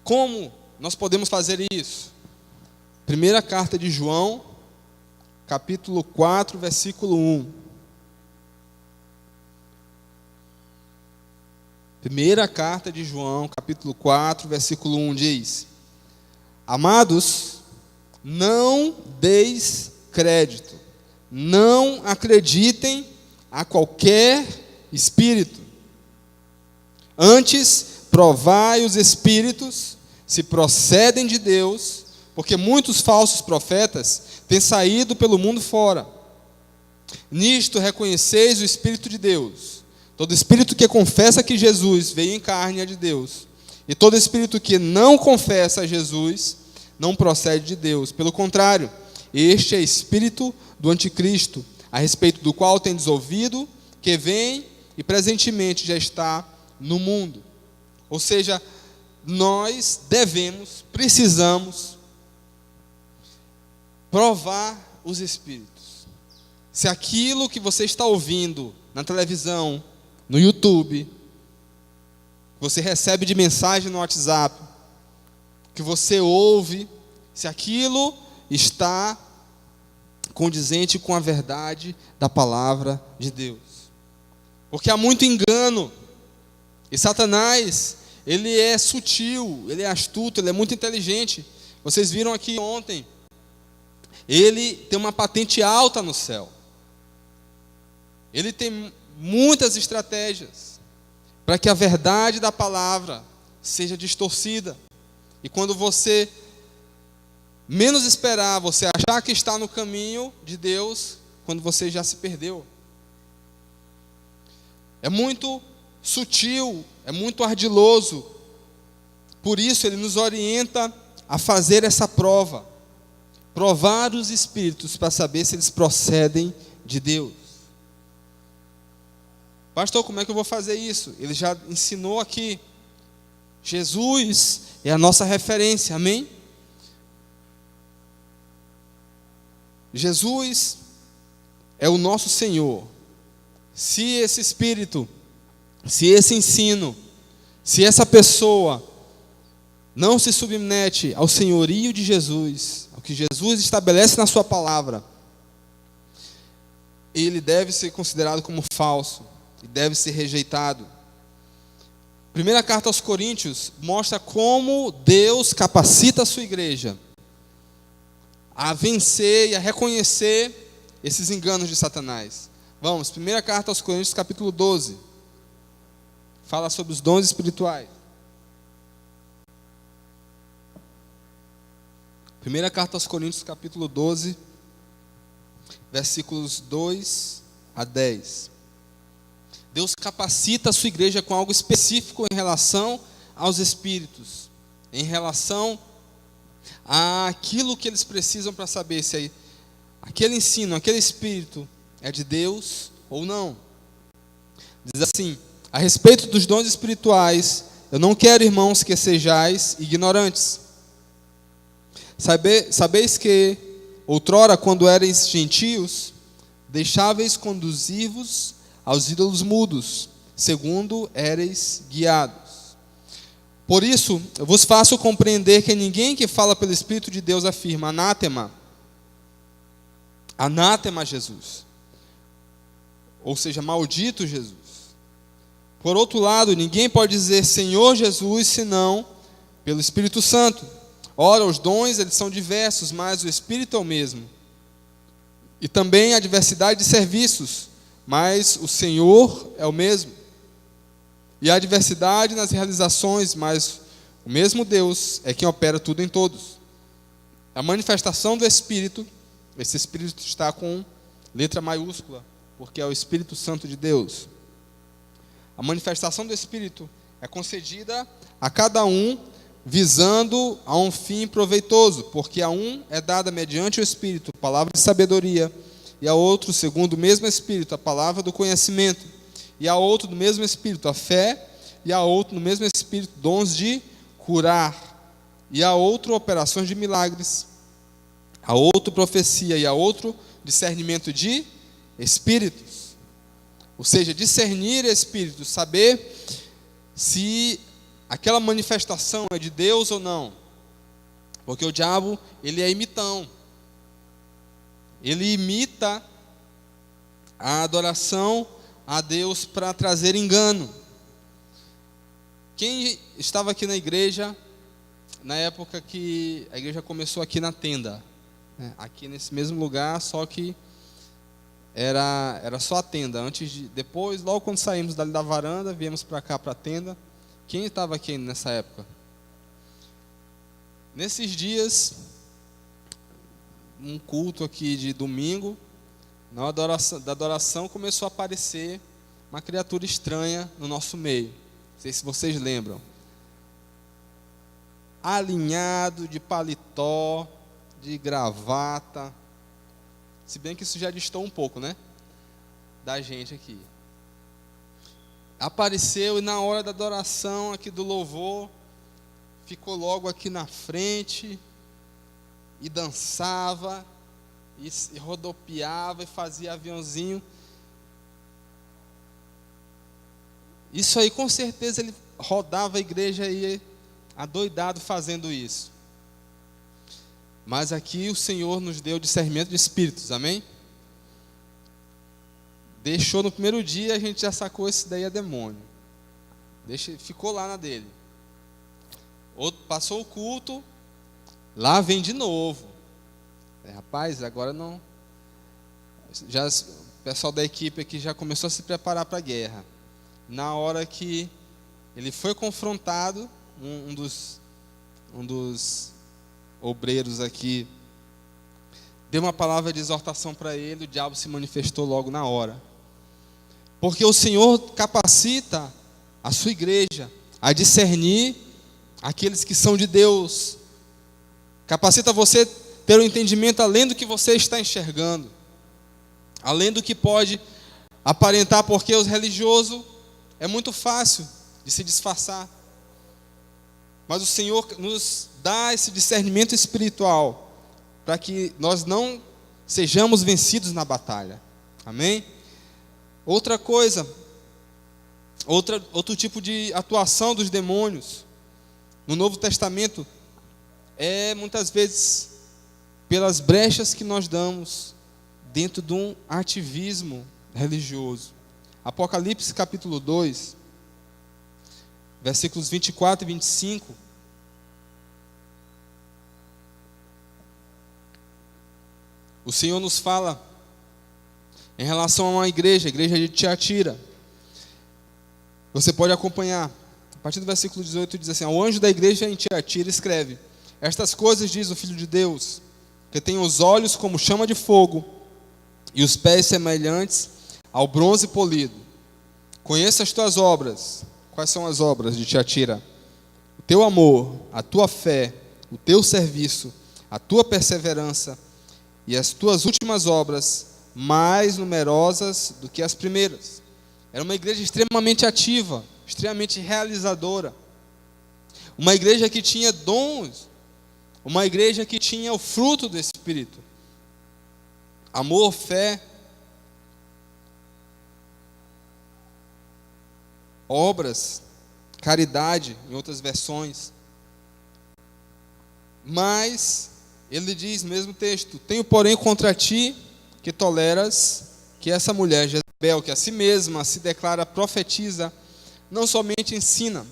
Como nós podemos fazer isso? Primeira carta de João, capítulo 4, versículo 1. Primeira carta de João, capítulo 4, versículo 1 diz: Amados, não deis crédito, não acreditem a qualquer espírito. Antes, provai os espíritos, se procedem de Deus, porque muitos falsos profetas têm saído pelo mundo fora. Nisto reconheceis o Espírito de Deus. Todo espírito que confessa que Jesus veio em carne é de Deus. E todo espírito que não confessa a Jesus não procede de Deus. Pelo contrário, este é espírito do anticristo, a respeito do qual tendes ouvido, que vem e presentemente já está no mundo. Ou seja, nós precisamos provar os espíritos. Se aquilo que você está ouvindo na televisão, no YouTube, você recebe de mensagem no WhatsApp, que você ouve, se aquilo está condizente com a verdade da palavra de Deus. Porque há muito engano. E Satanás, ele é sutil, ele é astuto, ele é muito inteligente. Vocês viram aqui ontem, ele tem uma patente alta no céu. Ele tem muitas estratégias para que a verdade da palavra seja distorcida. E quando você menos esperar, você achar que está no caminho de Deus, quando você já se perdeu. É muito sutil, é muito ardiloso. Por isso ele nos orienta a fazer essa prova. Provar os espíritos para saber se eles procedem de Deus. Pastor, como é que eu vou fazer isso? Ele já ensinou aqui. Jesus é a nossa referência, amém? Jesus é o nosso Senhor, se esse Espírito, se esse ensino, se essa pessoa não se submete ao senhorio de Jesus, ao que Jesus estabelece na sua palavra, ele deve ser considerado como falso e deve ser rejeitado. Primeira carta aos Coríntios mostra como Deus capacita a sua igreja a vencer e a reconhecer esses enganos de Satanás. Vamos, primeira carta aos Coríntios, capítulo 12. Fala sobre os dons espirituais. Primeira carta aos Coríntios, capítulo 12, versículos 2 a 10. Deus capacita a sua igreja com algo específico em relação aos espíritos, em relação àquilo que eles precisam para saber se aquele ensino, aquele espírito é de Deus ou não. Diz assim: a respeito dos dons espirituais, eu não quero, irmãos, que sejais ignorantes. Sabeis que outrora, quando erais gentios, deixáveis conduzir-vos aos ídolos mudos, segundo éreis guiados. Por isso, eu vos faço compreender que ninguém que fala pelo Espírito de Deus afirma: anátema, anátema Jesus. Ou seja, maldito Jesus. Por outro lado, ninguém pode dizer Senhor Jesus, senão pelo Espírito Santo. Ora, os dons, eles são diversos, mas o Espírito é o mesmo. E também a diversidade de serviços, mas o Senhor é o mesmo. E há diversidade nas realizações, mas o mesmo Deus é quem opera tudo em todos. A manifestação do Espírito, esse Espírito está com letra maiúscula, porque é o Espírito Santo de Deus. A manifestação do Espírito é concedida a cada um, visando a um fim proveitoso, porque a um é dada mediante o Espírito palavra de sabedoria, e a outro, segundo o mesmo Espírito, a palavra do conhecimento, e a outro, do mesmo Espírito, a fé, e a outro, no mesmo Espírito, dons de curar, e a outro, operações de milagres, a outro, profecia, e a outro, discernimento de espíritos. Ou seja, discernir espíritos, saber se aquela manifestação é de Deus ou não. Porque o diabo, ele é imitão. Ele imita a adoração a Deus para trazer engano. Quem estava aqui na igreja, na época que a igreja começou aqui na tenda, né? Aqui nesse mesmo lugar, só que era só a tenda. Depois, logo quando saímos dali da varanda, viemos para cá, para a tenda. Quem estava aqui nessa época? Nesses dias, um culto aqui de domingo, na hora da adoração começou a aparecer uma criatura estranha no nosso meio. Não sei se vocês lembram. Alinhado, de paletó, de gravata. Se bem que isso já distou um pouco, né? Da gente aqui. Apareceu e na hora da adoração aqui do louvor, ficou logo aqui na frente e dançava, e rodopiava e fazia aviãozinho. Isso aí, com certeza, ele rodava a igreja aí, adoidado fazendo isso. Mas aqui o Senhor nos deu discernimento de espíritos, amém? Deixou no primeiro dia, a gente já sacou esse daí é demônio. Ficou lá na dele. Passou o culto, lá vem de novo. Rapaz, agora não. O pessoal da equipe aqui já começou a se preparar para a guerra. Na hora que ele foi confrontado, um dos obreiros aqui deu uma palavra de exortação para ele, o diabo se manifestou logo na hora. Porque o Senhor capacita a sua igreja a discernir aqueles que são de Deus. Capacita você ter um entendimento além do que você está enxergando, além do que pode aparentar, porque os religiosos é muito fácil de se disfarçar. Mas o Senhor nos dá esse discernimento espiritual para que nós não sejamos vencidos na batalha. Amém? Outra coisa, outro tipo de atuação dos demônios no Novo Testamento é muitas vezes pelas brechas que nós damos dentro de um ativismo religioso. Apocalipse capítulo 2, versículos 24 e 25. O Senhor nos fala em relação a uma igreja, a igreja de Tiatira. Você pode acompanhar. A partir do versículo 18 diz assim: ao anjo da igreja em Tiatira escreve: estas coisas diz o Filho de Deus, que tem os olhos como chama de fogo e os pés semelhantes ao bronze polido. Conheça as tuas obras. Quais são as obras de Tiatira? O teu amor, a tua fé, o teu serviço, a tua perseverança e as tuas últimas obras mais numerosas do que as primeiras. Era uma igreja extremamente ativa, extremamente realizadora. Uma igreja que tinha dons, uma igreja que tinha o fruto do Espírito. Amor, fé, obras, caridade, em outras versões. Mas ele diz, mesmo texto: tenho porém contra ti que toleras que essa mulher Jezabel, que a si mesma se declara profetiza, não somente ensine,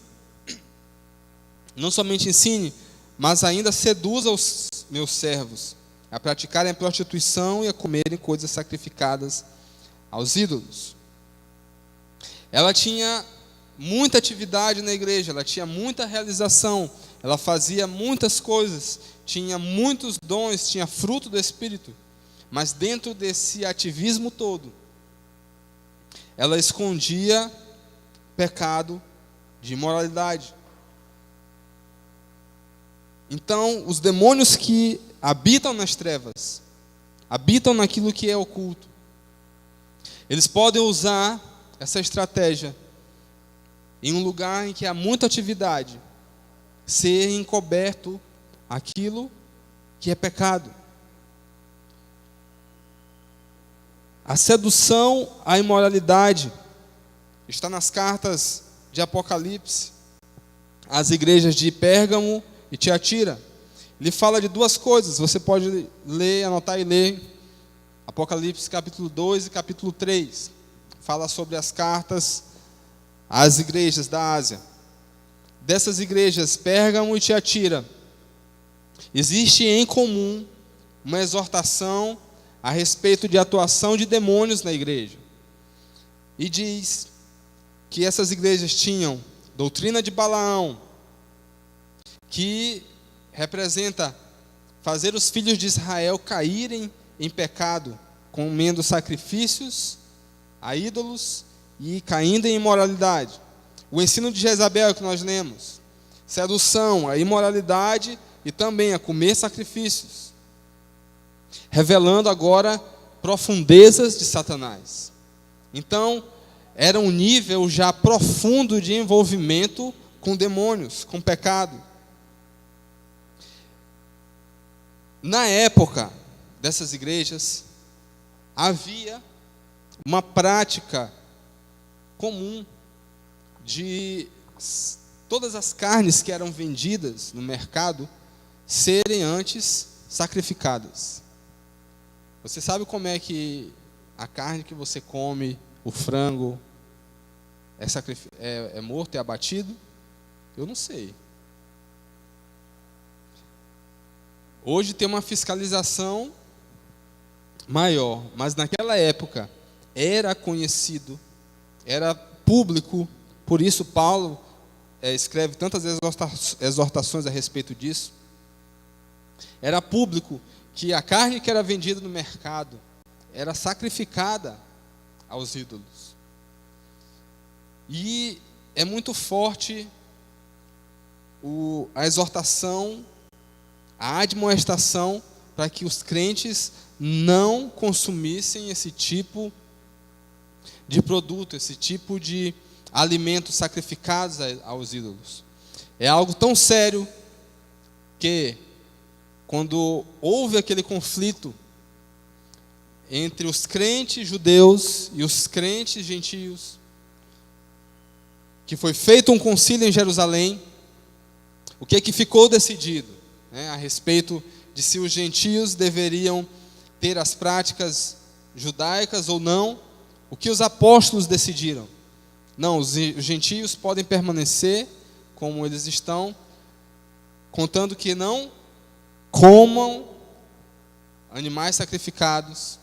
mas ainda seduza os meus servos a praticarem a prostituição e a comerem coisas sacrificadas aos ídolos. Ela tinha muita atividade na igreja, ela tinha muita realização, ela fazia muitas coisas, tinha muitos dons, tinha fruto do Espírito, mas dentro desse ativismo todo, ela escondia pecado de imoralidade. Então, os demônios que habitam nas trevas, habitam naquilo que é oculto, eles podem usar essa estratégia em um lugar em que há muita atividade, ser encoberto aquilo que é pecado. A sedução à imoralidade está nas cartas de Apocalipse às igrejas de Pérgamo e Tiatira. Ele fala de duas coisas, você pode ler, anotar e ler. Apocalipse capítulo 2 e capítulo 3. Fala sobre as cartas às igrejas da Ásia. Dessas igrejas, Pérgamo e Tiatira, existe em comum uma exortação a respeito de atuação de demônios na igreja. E diz que essas igrejas tinham doutrina de Balaão, que representa fazer os filhos de Israel caírem em pecado, comendo sacrifícios a ídolos e caindo em imoralidade. O ensino de Jezabel que nós lemos, sedução, a imoralidade e também a comer sacrifícios, revelando agora profundezas de Satanás. Então, era um nível já profundo de envolvimento com demônios, com pecado. Na época dessas igrejas, havia uma prática comum de todas as carnes que eram vendidas no mercado serem antes sacrificadas. Você sabe como é que a carne que você come, o frango, é morto, é abatido? Eu não sei. Hoje tem uma fiscalização maior, mas naquela época era conhecido, era público. Por isso Paulo escreve tantas exortações a respeito disso. Era público que a carne que era vendida no mercado era sacrificada aos ídolos. E é muito forte a exortação, a admoestação para que os crentes não consumissem esse tipo de produto, esse tipo de alimentos sacrificados aos ídolos. É algo tão sério que, quando houve aquele conflito entre os crentes judeus e os crentes gentios, que foi feito um concílio em Jerusalém. O que é que ficou decidido, né, a respeito de se os gentios deveriam ter as práticas judaicas ou não? O que os apóstolos decidiram? Não, os gentios podem permanecer como eles estão, contando que não comam animais sacrificados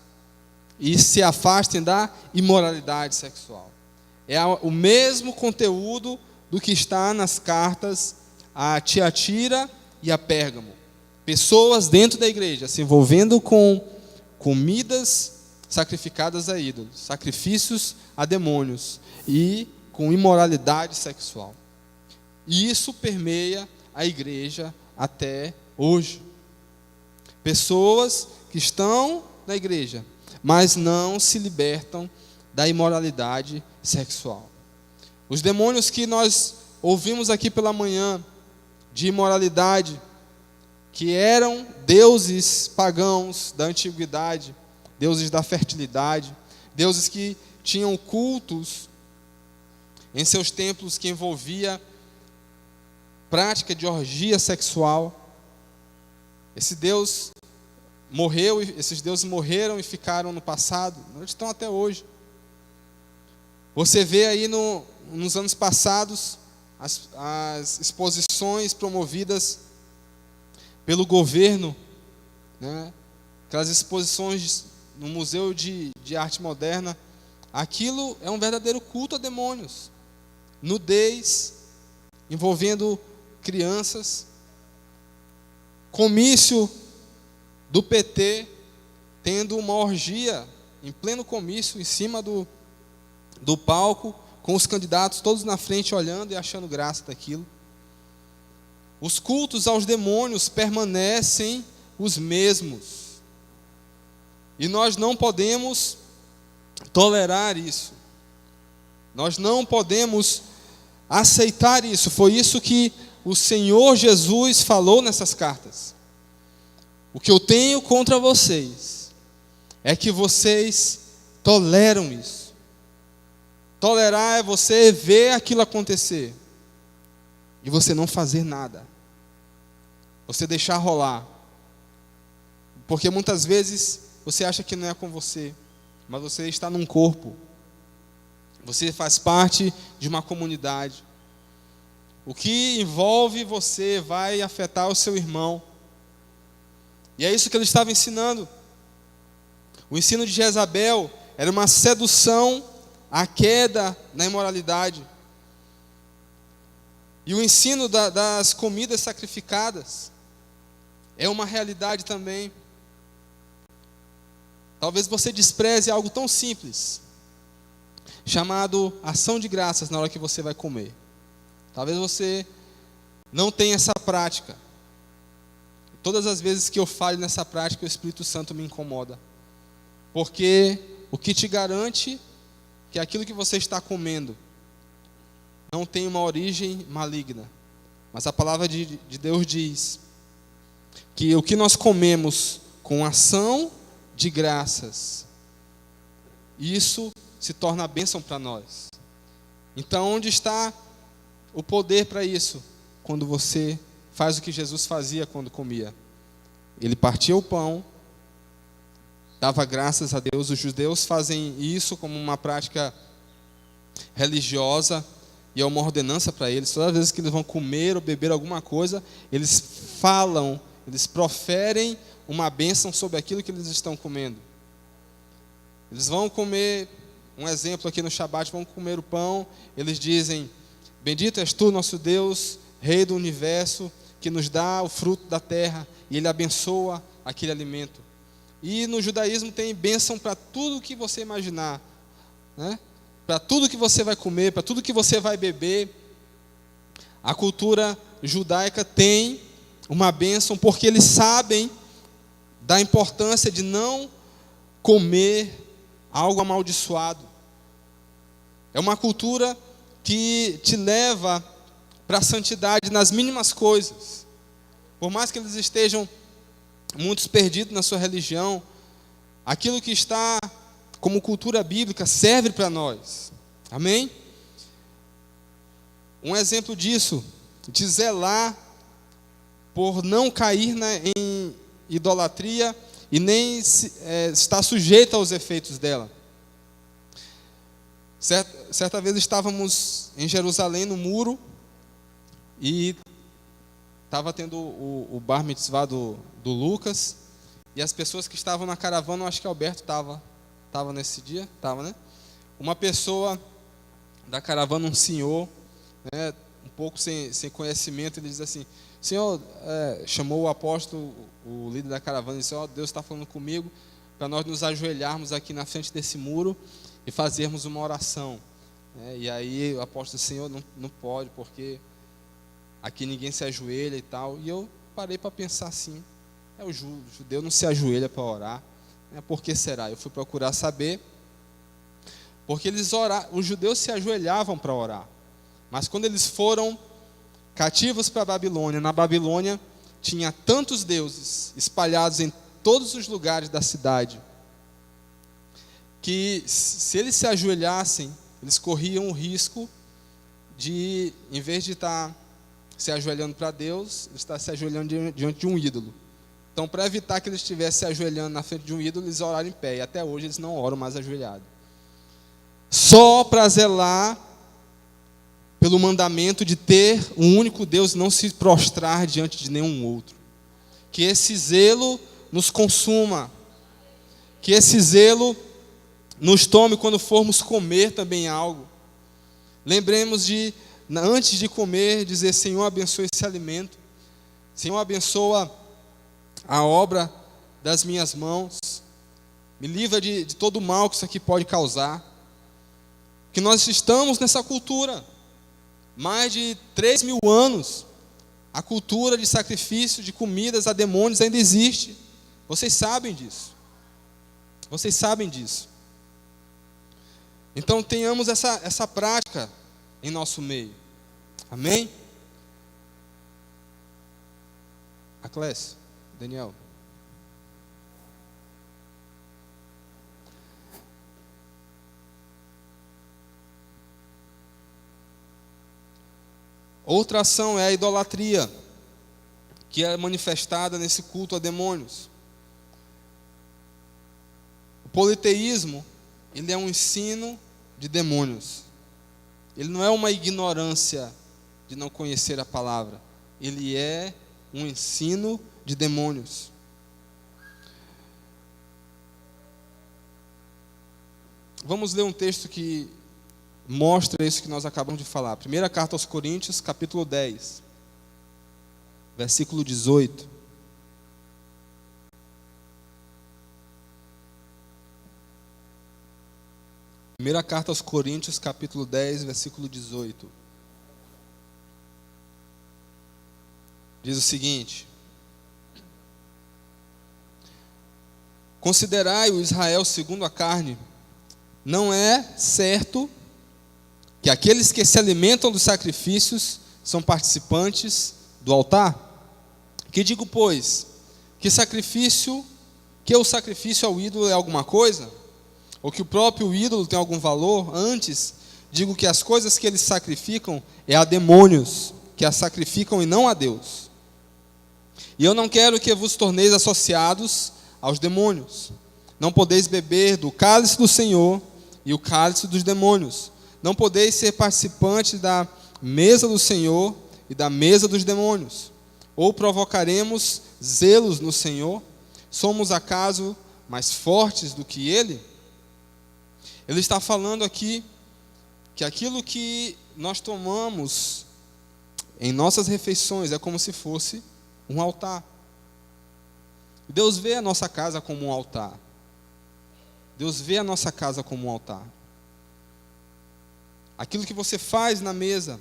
e se afastem da imoralidade sexual. É o mesmo conteúdo do que está nas cartas a Tiatira e a Pérgamo. Pessoas dentro da igreja se envolvendo com comidas sacrificadas a ídolos, sacrifícios a demônios e com imoralidade sexual. E isso permeia a igreja até hoje. Pessoas que estão na igreja, mas não se libertam da imoralidade sexual. Os demônios que nós ouvimos aqui pela manhã, de imoralidade, que eram deuses pagãos da antiguidade, deuses da fertilidade, deuses que tinham cultos em seus templos que envolvia prática de orgia sexual. Esses deuses morreram e ficaram no passado, eles estão até hoje. Você vê aí nos anos passados as exposições promovidas pelo governo, né? Aquelas exposições no Museu de Arte Moderna. Aquilo é um verdadeiro culto a demônios, nudez, envolvendo crianças, comício do PT, tendo uma orgia em pleno comício, em cima do palco, com os candidatos todos na frente olhando e achando graça daquilo. Os cultos aos demônios permanecem os mesmos. E nós não podemos tolerar isso. Nós não podemos aceitar isso. Foi isso que o Senhor Jesus falou nessas cartas. O que eu tenho contra vocês é que vocês toleram isso. Tolerar é você ver aquilo acontecer e você não fazer nada. Você deixar rolar. Porque muitas vezes você acha que não é com você, mas você está num corpo. Você faz parte de uma comunidade. O que envolve você vai afetar o seu irmão. E é isso que ele estava ensinando. O ensino de Jezabel era uma sedução à queda na imoralidade. E o ensino das comidas sacrificadas é uma realidade também. Talvez você despreze algo tão simples, chamado ação de graças na hora que você vai comer. Talvez você não tenha essa prática. Todas as vezes que eu falho nessa prática, o Espírito Santo me incomoda. Porque o que te garante que aquilo que você está comendo não tem uma origem maligna. Mas a palavra de Deus diz que o que nós comemos com ação de graças, isso se torna bênção para nós. Então, onde está o poder para isso? Quando você faz o que Jesus fazia quando comia. Ele partia o pão, dava graças a Deus. Os judeus fazem isso como uma prática religiosa e é uma ordenança para eles. Todas as vezes que eles vão comer ou beber alguma coisa, eles falam, eles proferem uma bênção sobre aquilo que eles estão comendo. Eles vão comer, um exemplo aqui no Shabat, vão comer o pão, eles dizem: bendito és tu, nosso Deus, Rei do universo, que nos dá o fruto da terra, e Ele abençoa aquele alimento. E no judaísmo tem bênção para tudo que você imaginar, né? Para tudo que você vai comer, para tudo que você vai beber. A cultura judaica tem uma bênção, porque eles sabem da importância de não comer algo amaldiçoado. É uma cultura que te leva para a santidade nas mínimas coisas. Por mais que eles estejam muitos perdidos na sua religião, aquilo que está como cultura bíblica serve para nós. Amém? Um exemplo disso, de zelar por não cair em idolatria e nem estar sujeito aos efeitos dela. Certa vez estávamos em Jerusalém, no muro, e estava tendo o bar mitzvah do Lucas, e as pessoas que estavam na caravana, eu acho que Alberto estava nesse dia, estava, né? Uma pessoa da caravana, um senhor, né, um pouco sem conhecimento, ele diz assim: Senhor, chamou o apóstolo, o líder da caravana, e disse: Deus está falando comigo para nós nos ajoelharmos aqui na frente desse muro e fazermos uma oração. E aí o apóstolo disse: Senhor, não pode, porque aqui ninguém se ajoelha e tal. E eu parei para pensar assim: o judeu não se ajoelha para orar, por que será? Eu fui procurar saber, porque os judeus se ajoelhavam para orar, mas quando eles foram cativos para a Babilônia, na Babilônia tinha tantos deuses espalhados em todos os lugares da cidade, que se eles se ajoelhassem, eles corriam o risco de, em vez de estar se ajoelhando para Deus, eles estar se ajoelhando diante de um ídolo. Então, para evitar que eles estivessem se ajoelhando na frente de um ídolo, eles oraram em pé, e até hoje eles não oram mais ajoelhados. Só para zelar pelo mandamento de ter um único Deus, não se prostrar diante de nenhum outro. Que esse zelo nos consuma, que esse zelo nos tome quando formos comer também algo. Lembremos de, antes de comer, dizer: Senhor, abençoa esse alimento. Senhor, abençoa a obra das minhas mãos. Me livra de todo o mal que isso aqui pode causar. Que nós estamos nessa cultura. Mais de 3.000 anos, a cultura de sacrifício de comidas a demônios ainda existe. Vocês sabem disso. Vocês sabem disso. Então tenhamos essa prática em nosso meio. Amém? Aclésio, Daniel. Outra ação é a idolatria, que é manifestada nesse culto a demônios. O politeísmo, ele é um ensino de demônios. Ele não é uma ignorância de não conhecer a palavra. Ele é um ensino de demônios. Vamos ler um texto que mostra isso que nós acabamos de falar. Primeira carta aos Coríntios, capítulo 10, versículo 18. Primeira carta aos Coríntios, capítulo 10, versículo 18. Diz o seguinte: Considerai o Israel segundo a carne. Não é certo que aqueles que se alimentam dos sacrifícios são participantes do altar? Que digo, pois, que o sacrifício ao ídolo é alguma coisa? Ou que o próprio ídolo tem algum valor? Antes, digo que as coisas que eles sacrificam é a demônios, que as sacrificam e não a Deus. E eu não quero que vos torneis associados aos demônios. Não podeis beber do cálice do Senhor e o cálice dos demônios. Não podeis ser participantes da mesa do Senhor e da mesa dos demônios. Ou provocaremos zelos no Senhor? Somos acaso mais fortes do que Ele? Ele está falando aqui que aquilo que nós tomamos em nossas refeições é como se fosse um altar. Deus vê a nossa casa como um altar. Deus vê a nossa casa como um altar. Aquilo que você faz na mesa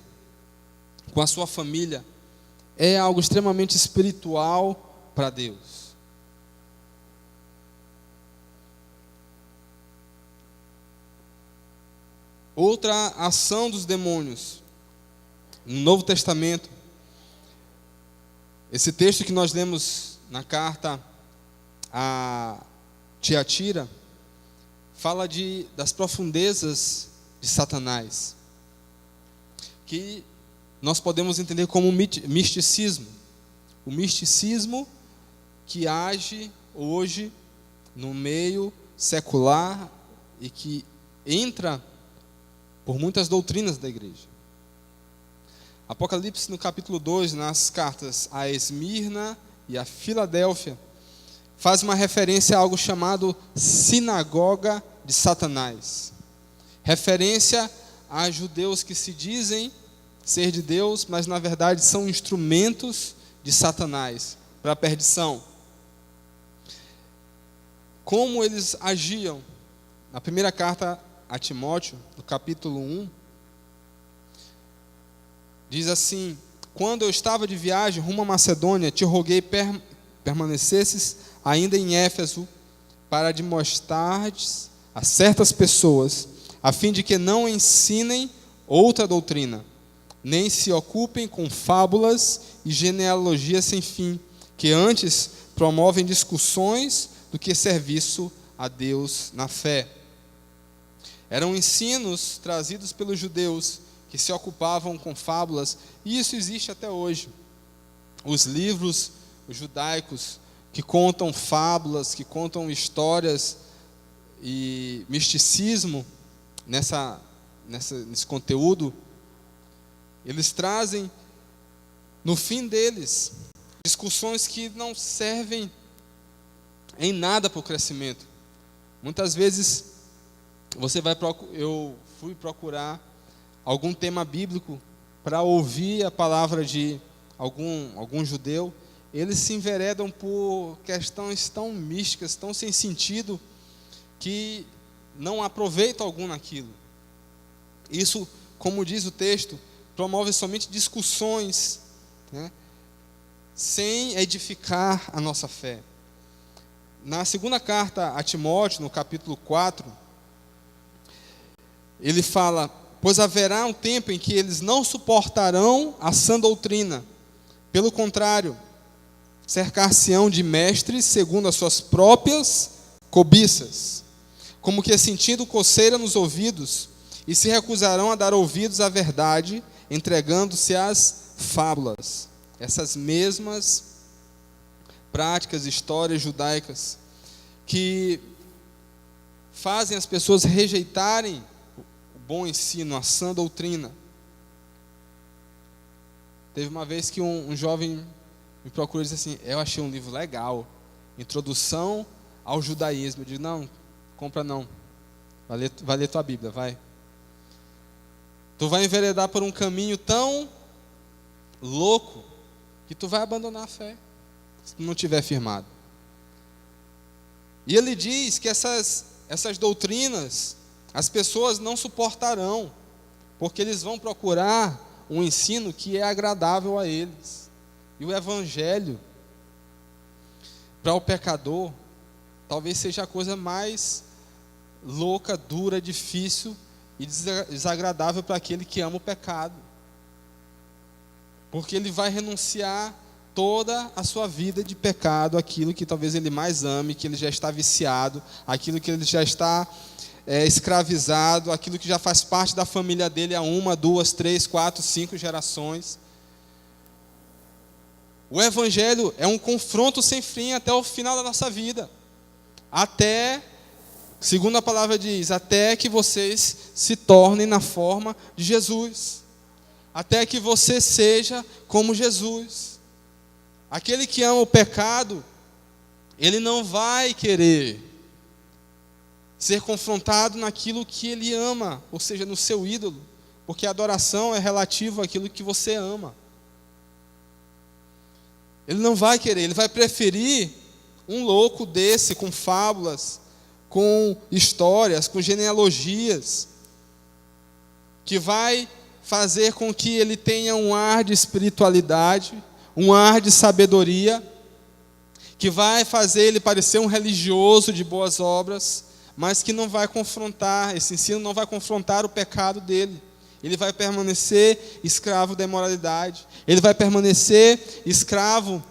com a sua família é algo extremamente espiritual para Deus. Outra ação dos demônios no Novo Testamento, esse texto que nós lemos na carta Tiatira, fala das profundezas de Satanás, que nós podemos entender como misticismo. O misticismo que age hoje no meio secular e que entra por muitas doutrinas da igreja. Apocalipse, no capítulo 2, nas cartas a Esmirna e a Filadélfia, faz uma referência a algo chamado sinagoga de Satanás. Referência a judeus que se dizem ser de Deus, mas na verdade são instrumentos de Satanás para a perdição. Como eles agiam? Na primeira carta a Timóteo, no capítulo 1, diz assim: quando eu estava de viagem rumo à Macedônia, te roguei permanecesses ainda em Éfeso, para demonstrares a certas pessoas, a fim de que não ensinem outra doutrina, nem se ocupem com fábulas e genealogias sem fim, que antes promovem discussões do que serviço a Deus na fé. Eram ensinos trazidos pelos judeus que se ocupavam com fábulas, e isso existe até hoje. Os livros judaicos que contam fábulas, que contam histórias e misticismo nesse conteúdo, eles trazem no fim deles discussões que não servem em nada para o crescimento. Muitas vezes eu fui procurar algum tema bíblico para ouvir a palavra de algum judeu. Eles se enveredam por questões tão místicas, tão sem sentido, que não aproveitam algum naquilo. Isso, como diz o texto, promove somente discussões, né, sem edificar a nossa fé. Na segunda carta a Timóteo, no capítulo 4, ele fala: pois haverá um tempo em que eles não suportarão a sã doutrina. Pelo contrário, cercar-se-ão de mestres segundo as suas próprias cobiças, como que sentindo coceira nos ouvidos, e se recusarão a dar ouvidos à verdade, entregando-se às fábulas. Essas mesmas práticas, histórias judaicas, que fazem as pessoas rejeitarem o bom ensino, a sã doutrina. Teve uma vez que um jovem me procurou e disse assim: eu achei um livro legal, Introdução ao Judaísmo. Eu digo: não, compra não, vai ler tua Bíblia, vai. Tu vai enveredar por um caminho tão louco que tu vai abandonar a fé, se tu não tiver firmado. E ele diz que essas doutrinas as pessoas não suportarão, porque eles vão procurar um ensino que é agradável a eles. E o evangelho, para o pecador, talvez seja a coisa mais louca, dura, difícil e desagradável para aquele que ama o pecado. Porque ele vai renunciar toda a sua vida de pecado, aquilo que talvez ele mais ame, que ele já está viciado, aquilo que ele já está escravizado, aquilo que já faz parte da família dele há 1, 2, 3, 4, 5 gerações. O evangelho é um confronto sem fim até o final da nossa vida. Até, segundo a palavra diz, até que vocês se tornem na forma de Jesus. Até que você seja como Jesus. Aquele que ama o pecado, ele não vai querer ser confrontado naquilo que ele ama, ou seja, no seu ídolo, porque a adoração é relativa àquilo que você ama. Ele não vai querer, ele vai preferir um louco desse, com fábulas, com histórias, com genealogias, que vai fazer com que ele tenha um ar de espiritualidade, um ar de sabedoria, que vai fazer ele parecer um religioso de boas obras, mas que não vai confrontar, esse ensino não vai confrontar o pecado dele. Ele vai permanecer escravo da imoralidade, ele vai permanecer escravo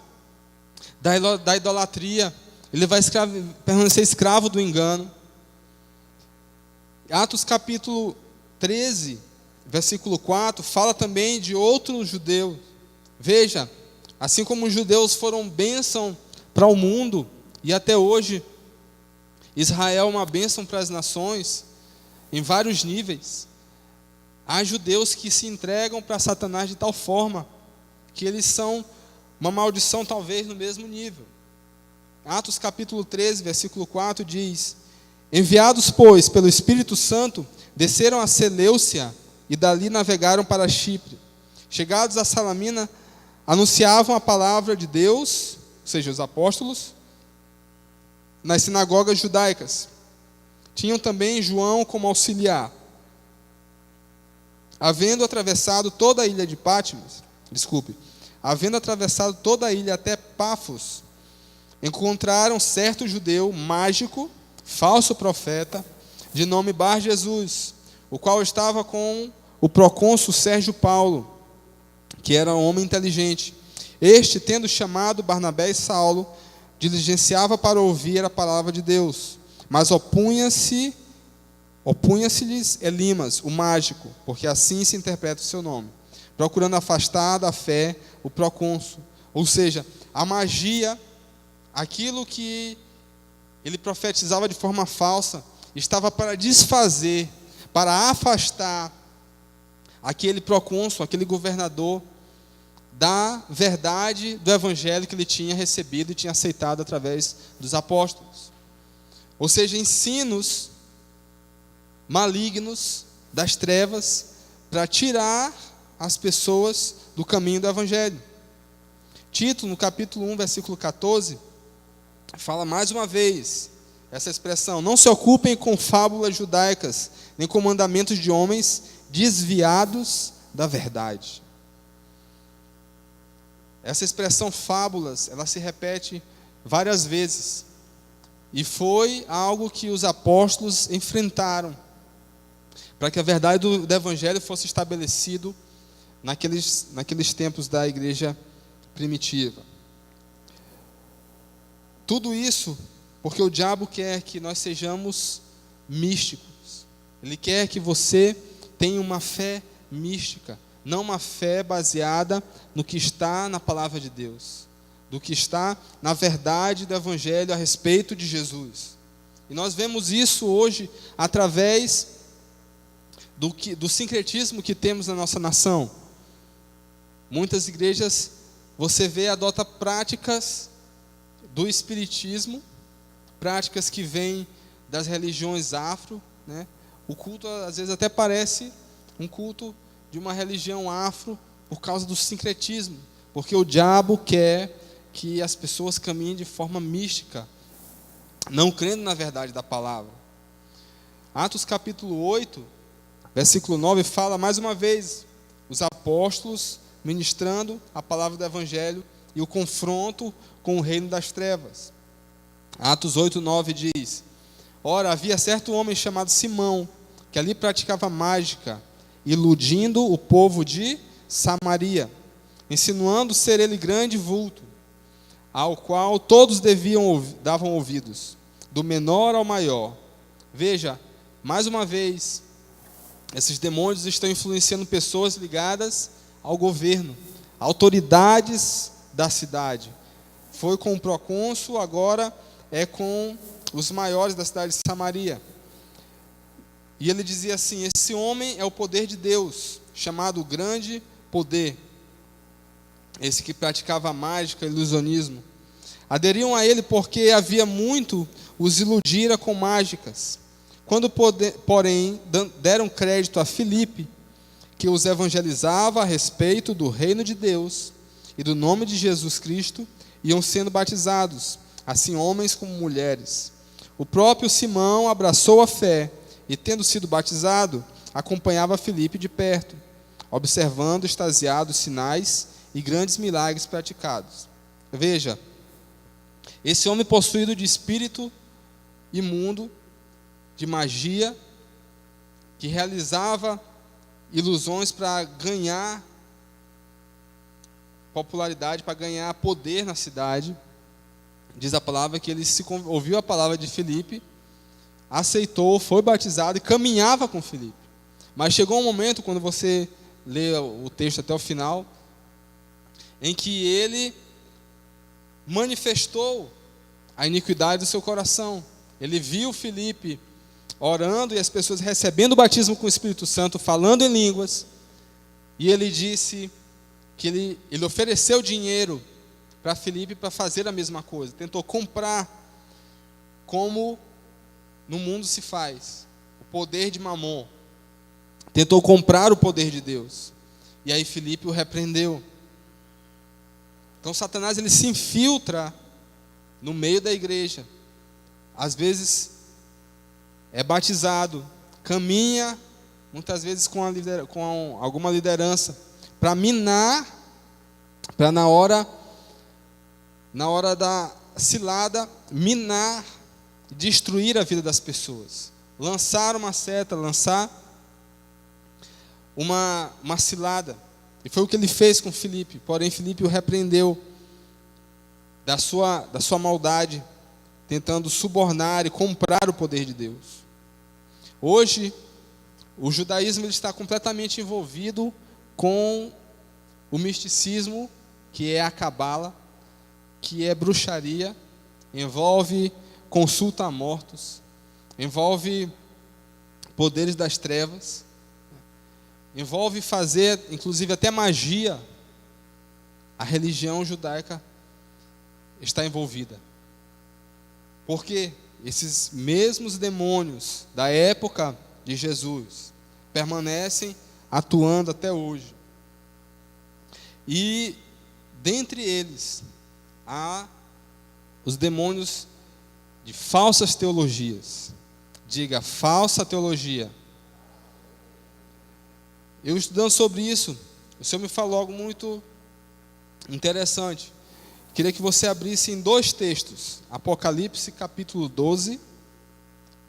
da idolatria, ele vai permanecer escravo do engano. Atos capítulo 13, versículo 4, fala também de outros judeus. Veja, assim como os judeus foram bênção para o mundo, e até hoje Israel é uma bênção para as nações, em vários níveis, há judeus que se entregam para Satanás de tal forma, que eles são uma maldição talvez no mesmo nível. Atos capítulo 13, versículo 4 diz: enviados, pois, pelo Espírito Santo, desceram a Seleucia e dali navegaram para Chipre. Chegados a Salamina, anunciavam a palavra de Deus, ou seja, os apóstolos, nas sinagogas judaicas. Tinham também João como auxiliar. Havendo atravessado toda a ilha até Pafos, encontraram certo judeu mágico, falso profeta, de nome Bar Jesus, o qual estava com o procônsul Sérgio Paulo, que era um homem inteligente. Este, tendo chamado Barnabé e Saulo, diligenciava para ouvir a palavra de Deus, mas opunha-se-lhes Elimas, o mágico, porque assim se interpreta o seu nome, procurando afastar da fé o procônsul. Ou seja, a magia, aquilo que ele profetizava de forma falsa, estava para desfazer, para afastar aquele procônsul, aquele governador, da verdade do evangelho que ele tinha recebido e tinha aceitado através dos apóstolos. Ou seja, ensinos malignos das trevas para tirar as pessoas do caminho do evangelho. Tito, no capítulo 1, versículo 14, fala mais uma vez essa expressão: não se ocupem com fábulas judaicas, nem com mandamentos de homens desviados da verdade. Essa expressão fábulas, ela se repete várias vezes, e foi algo que os apóstolos enfrentaram, para que a verdade do evangelho fosse estabelecido naqueles tempos da igreja primitiva. Tudo isso porque o diabo quer que nós sejamos místicos. Ele quer que você tenha uma fé mística, não uma fé baseada no que está na palavra de Deus, do que está na verdade do evangelho a respeito de Jesus. E nós vemos isso hoje através do sincretismo que temos na nossa nação. Muitas igrejas, você vê, adota práticas do espiritismo, práticas que vêm das religiões afro, né? O culto às vezes até parece um culto de uma religião afro por causa do sincretismo, porque o diabo quer que as pessoas caminhem de forma mística, não crendo na verdade da palavra. Atos capítulo 8, versículo 9, fala mais uma vez os apóstolos ministrando a palavra do evangelho e o confronto com o reino das trevas. Atos 8, 9 diz: ora, havia certo homem chamado Simão, que ali praticava mágica, iludindo o povo de Samaria, insinuando ser ele grande vulto, ao qual todos davam ouvidos, do menor ao maior. Veja, mais uma vez, esses demônios estão influenciando pessoas ligadas ao governo, autoridades da cidade. Foi com o procônsul, agora é com os maiores da cidade de Samaria. E ele dizia assim: esse homem é o poder de Deus, chamado grande poder. Esse que praticava mágica, ilusionismo. Aderiam a ele porque havia muito os iludira com mágicas. Quando, porém, deram crédito a Filipe, que os evangelizava a respeito do reino de Deus e do nome de Jesus Cristo, iam sendo batizados, assim homens como mulheres. O próprio Simão abraçou a fé e, tendo sido batizado, acompanhava Filipe de perto, observando extasiados sinais e grandes milagres praticados. Veja, esse homem possuído de espírito imundo, de magia, que realizava ilusões para ganhar popularidade, para ganhar poder na cidade. diz a palavra que ele ouviu a palavra de Filipe, aceitou, foi batizado e caminhava com Filipe. Mas chegou um momento, quando você lê o texto até o final, em que ele manifestou a iniquidade do seu coração. Ele viu Filipe orando e as pessoas recebendo o batismo com o Espírito Santo, falando em línguas, e ele disse que ele ofereceu dinheiro para Filipe para fazer a mesma coisa. Tentou comprar, como no mundo se faz, o poder de Mamon. Tentou comprar o poder de Deus. E aí Filipe o repreendeu. Então Satanás, ele se infiltra no meio da igreja. Às vezes é batizado, caminha muitas vezes com alguma liderança, para minar, para na hora da cilada, minar, destruir a vida das pessoas, lançar uma seta, lançar uma cilada. E foi o que ele fez com Filipe. Porém Filipe o repreendeu da sua maldade, tentando subornar e comprar o poder de Deus. Hoje o judaísmo, ele está completamente envolvido com o misticismo, que é a cabala, que é bruxaria, envolve consulta a mortos, envolve poderes das trevas, envolve fazer, inclusive, até magia. A religião judaica está envolvida. Porque esses mesmos demônios da época de Jesus permanecem atuando até hoje. E dentre eles há os demônios de falsas teologias. Diga, falsa teologia. Eu estudando sobre isso, o Senhor me falou algo muito interessante. Queria que você abrisse em 2 textos. Apocalipse capítulo 12.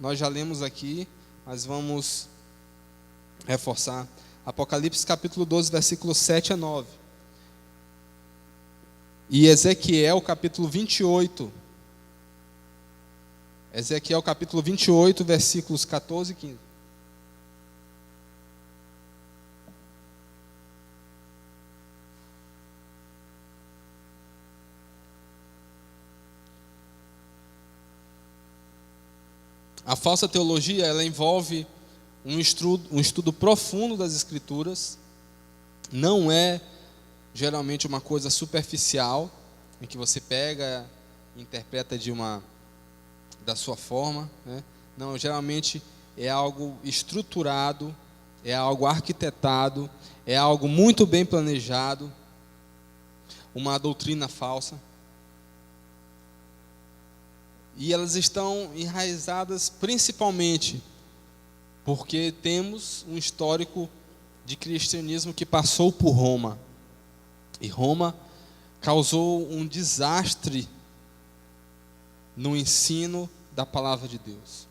Nós já lemos aqui, mas vamos reforçar. Apocalipse capítulo 12, versículos 7 a 9. E Ezequiel capítulo 28. Ezequiel capítulo 28, versículos 14 e 15. A falsa teologia, ela envolve um estudo profundo das Escrituras. Não é geralmente uma coisa superficial, em que você pega e interpreta da sua forma, né? Não, geralmente é algo estruturado, é algo arquitetado, é algo muito bem planejado, uma doutrina falsa. E elas estão enraizadas principalmente porque temos um histórico de cristianismo que passou por Roma. E Roma causou um desastre no ensino da palavra de Deus.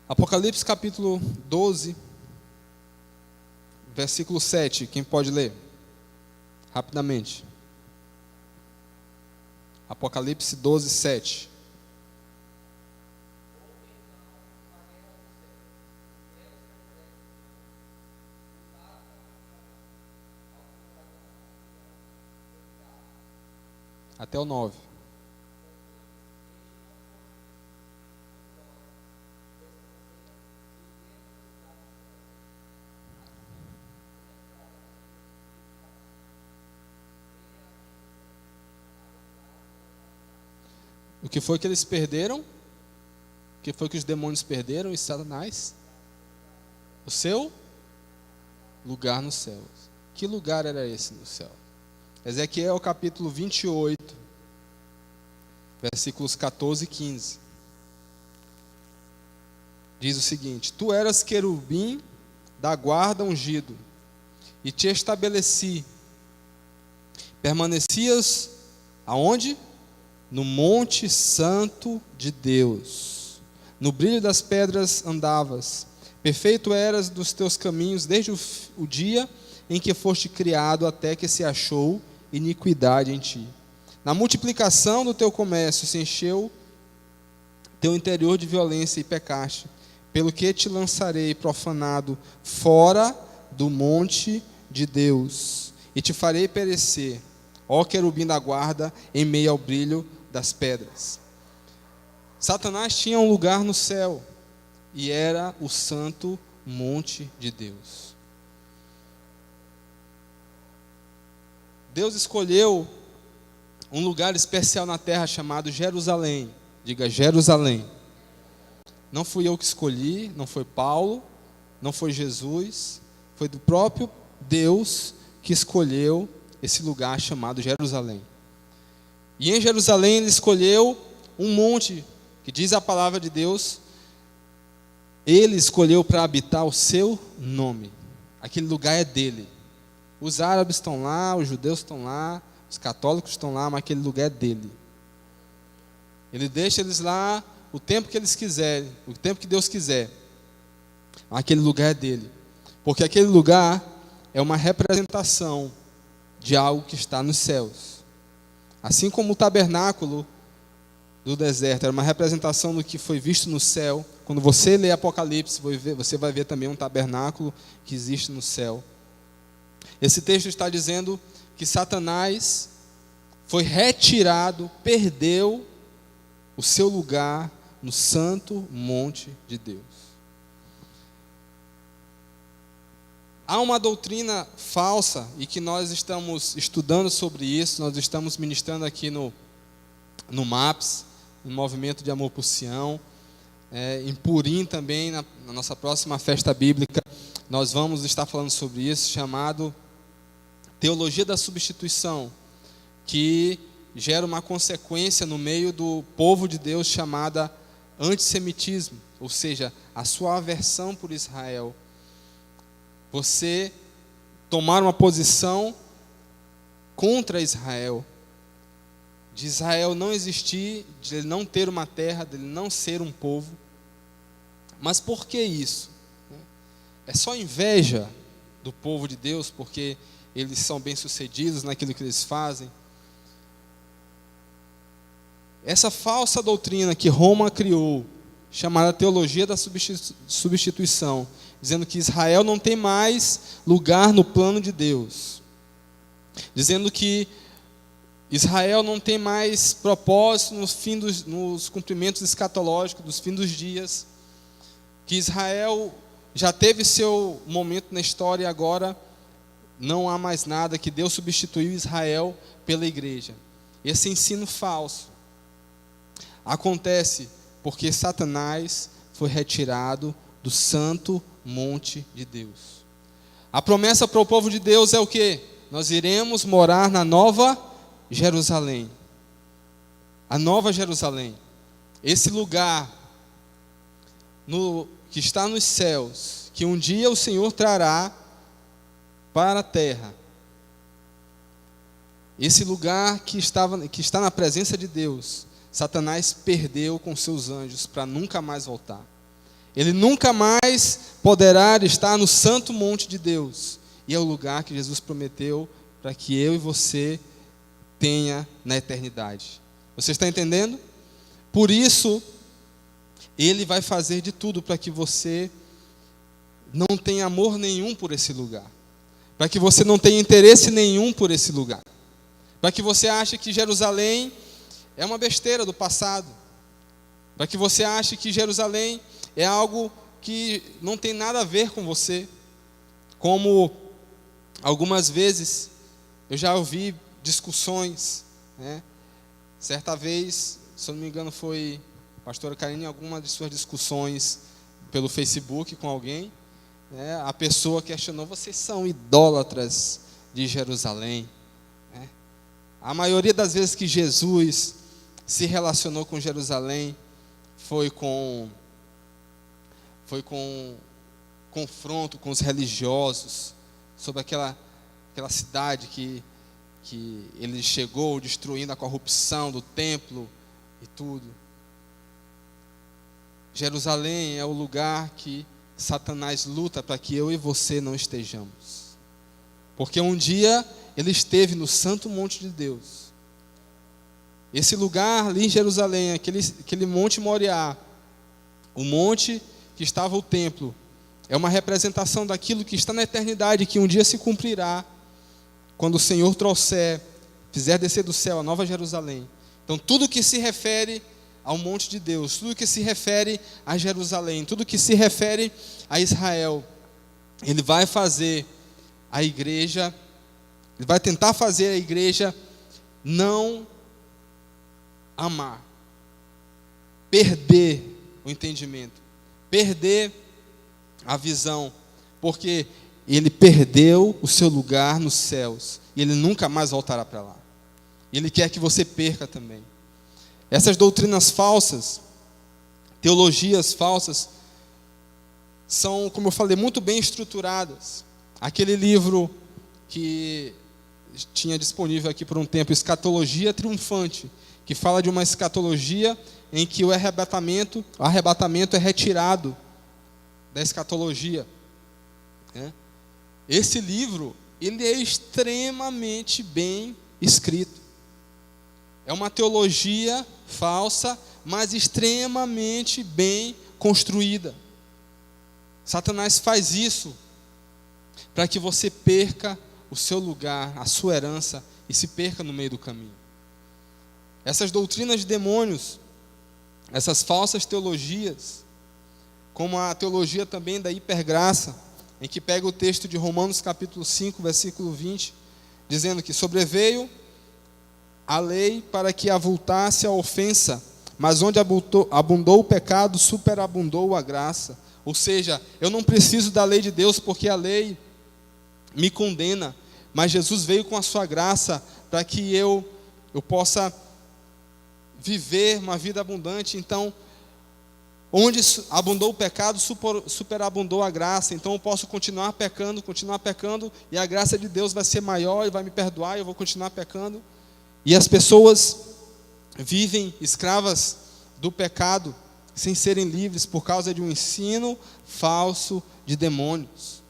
Apocalipse capítulo 12, versículo 7. Quem pode ler? Rapidamente. Apocalipse 12, 7. Até o 9. O que foi que eles perderam? O que foi que os demônios perderam e Satanás? O seu lugar no céu. Que lugar era esse no céu? Ezequiel capítulo 28, versículos 14 e 15. Diz o seguinte: Tu eras querubim da guarda ungido, e te estabeleci. Permanecias aonde? No monte santo de Deus. No brilho das pedras andavas. Perfeito eras dos teus caminhos desde o dia em que foste criado até que se achou iniquidade em ti. Na multiplicação do teu comércio se encheu teu interior de violência e pecaste, pelo que te lançarei profanado fora do monte de Deus, e te farei perecer, ó querubim da guarda, em meio ao brilho das pedras. Satanás tinha um lugar no céu, e era o santo monte de Deus. Deus escolheu um lugar especial na terra chamado Jerusalém. Diga Jerusalém. Não fui eu que escolhi, não foi Paulo, não foi Jesus, foi do próprio Deus que escolheu esse lugar chamado Jerusalém. E em Jerusalém ele escolheu um monte, que diz a palavra de Deus, ele escolheu para habitar o seu nome. Aquele lugar é dele. Os árabes estão lá, os judeus estão lá, os católicos estão lá, mas aquele lugar é dele. Ele deixa eles lá o tempo que eles quiserem, o tempo que Deus quiser. Aquele lugar é dele. Porque aquele lugar é uma representação de algo que está nos céus. Assim como o tabernáculo do deserto era uma representação do que foi visto no céu. Quando você lê Apocalipse, você vai ver também um tabernáculo que existe no céu. Esse texto está dizendo que Satanás foi retirado, perdeu o seu lugar no santo monte de Deus. Há uma doutrina falsa, e que nós estamos estudando sobre isso, nós estamos ministrando aqui no MAPS, no Movimento de Amor por Sião, em Purim também, na nossa próxima festa bíblica, nós vamos estar falando sobre isso, chamado Teologia da Substituição, que gera uma consequência no meio do povo de Deus chamada antissemitismo, ou seja, a sua aversão por Israel. Você tomar uma posição contra Israel, de Israel não existir, de ele não ter uma terra, de ele não ser um povo. Mas por que isso? É só inveja do povo de Deus, porque eles são bem-sucedidos naquilo que eles fazem? Essa falsa doutrina que Roma criou, chamada teologia da substituição, dizendo que Israel não tem mais lugar no plano de Deus, dizendo que Israel não tem mais propósito nos cumprimentos escatológicos dos fins dos dias, que Israel já teve seu momento na história e agora não há mais nada, que Deus substituiu Israel pela igreja. Esse ensino falso acontece porque Satanás foi retirado do santo monte de Deus. A promessa para o povo de Deus é o quê? Nós iremos morar na nova Jerusalém. A nova Jerusalém. Esse lugar que está nos céus, que um dia o Senhor trará para a terra. Esse lugar que está na presença de Deus, Satanás perdeu com seus anjos para nunca mais voltar. Ele nunca mais poderá estar no santo monte de Deus. E é o lugar que Jesus prometeu para que eu e você tenha na eternidade. Você está entendendo? Por isso, Ele vai fazer de tudo para que você não tenha amor nenhum por esse lugar. Para que você não tenha interesse nenhum por esse lugar. Para que você ache que Jerusalém é uma besteira do passado. Para que você ache que Jerusalém é algo que não tem nada a ver com você. Como algumas vezes eu já ouvi discussões, né? Certa vez, se eu não me engano, foi a pastora Karine em alguma de suas discussões pelo Facebook com alguém, né? A pessoa questionou: vocês são idólatras de Jerusalém, né? A maioria das vezes que Jesus se relacionou com Jerusalém foi com confronto com os religiosos sobre aquela cidade que ele chegou destruindo a corrupção do templo e tudo. Jerusalém é o lugar que Satanás luta para que eu e você não estejamos. Porque um dia ele esteve no santo monte de Deus. Esse lugar ali em Jerusalém, aquele Monte Moriá, o monte que estava o templo, é uma representação daquilo que está na eternidade, que um dia se cumprirá, quando o Senhor fizer descer do céu a Nova Jerusalém. Então tudo que se refere ao monte de Deus, tudo que se refere a Jerusalém, tudo que se refere a Israel, Ele vai fazer a igreja, Ele vai tentar fazer a igreja não amar, perder o entendimento, perder a visão, porque ele perdeu o seu lugar nos céus, e ele nunca mais voltará para lá. Ele quer que você perca também. Essas doutrinas falsas, teologias falsas, são, como eu falei, muito bem estruturadas. Aquele livro que tinha disponível aqui por um tempo, Escatologia Triunfante, que fala de uma escatologia em que o arrebatamento é retirado da escatologia. Esse livro, ele é extremamente bem escrito. É uma teologia falsa, mas extremamente bem construída. Satanás faz isso para que você perca o seu lugar, a sua herança, e se perca no meio do caminho. Essas doutrinas de demônios, essas falsas teologias, como a teologia também da hipergraça, em que pega o texto de Romanos capítulo 5, versículo 20, dizendo que sobreveio a lei para que avultasse a ofensa, mas onde abundou o pecado, superabundou a graça. Ou seja, eu não preciso da lei de Deus, porque a lei me condena, mas Jesus veio com a sua graça para que eu possa viver uma vida abundante. Então, onde abundou o pecado, superabundou a graça. Então eu posso continuar pecando, e a graça de Deus vai ser maior, Ele vai me perdoar, e eu vou continuar pecando. E as pessoas vivem escravas do pecado, sem serem livres, por causa de um ensino falso de demônios.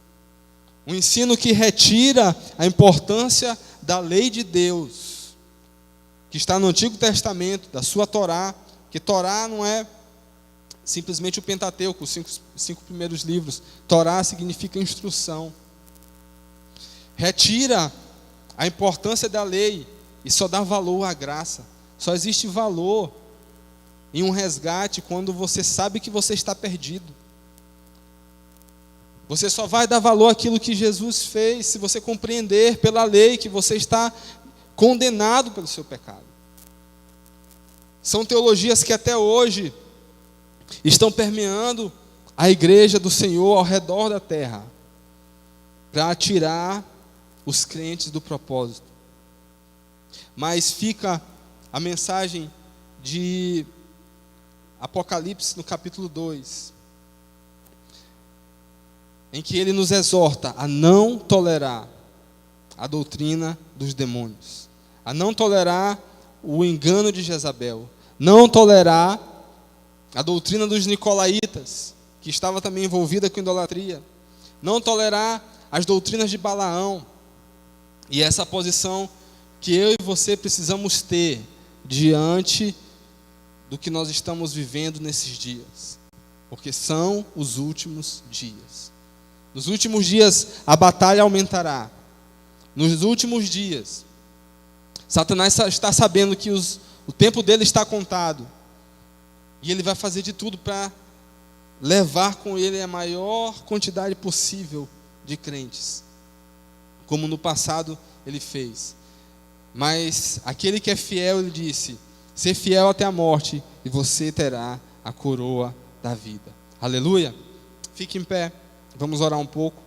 Um ensino que retira a importância da lei de Deus, que está no Antigo Testamento, da sua Torá, que Torá não é simplesmente o Pentateuco, os cinco primeiros livros. Torá significa instrução. Retira a importância da lei e só dá valor à graça. Só existe valor em um resgate quando você sabe que você está perdido. Você só vai dar valor àquilo que Jesus fez se você compreender pela lei que você está condenado pelo seu pecado. São teologias que até hoje estão permeando a igreja do Senhor ao redor da terra, para tirar os crentes do propósito. Mas fica a mensagem de Apocalipse no capítulo 2, em que ele nos exorta a não tolerar a doutrina dos demônios, a não tolerar o engano de Jezabel, não tolerar a doutrina dos nicolaítas, que estava também envolvida com idolatria, não tolerar as doutrinas de Balaão. E essa posição que eu e você precisamos ter diante do que nós estamos vivendo nesses dias, porque são os últimos dias. Nos últimos dias a batalha aumentará. Nos últimos dias, Satanás está sabendo que o tempo dele está contado, e ele vai fazer de tudo para levar com ele a maior quantidade possível de crentes, como no passado ele fez. Mas aquele que é fiel, ele disse: ser fiel até a morte, e você terá a coroa da vida. Aleluia. Fique em pé, vamos orar um pouco.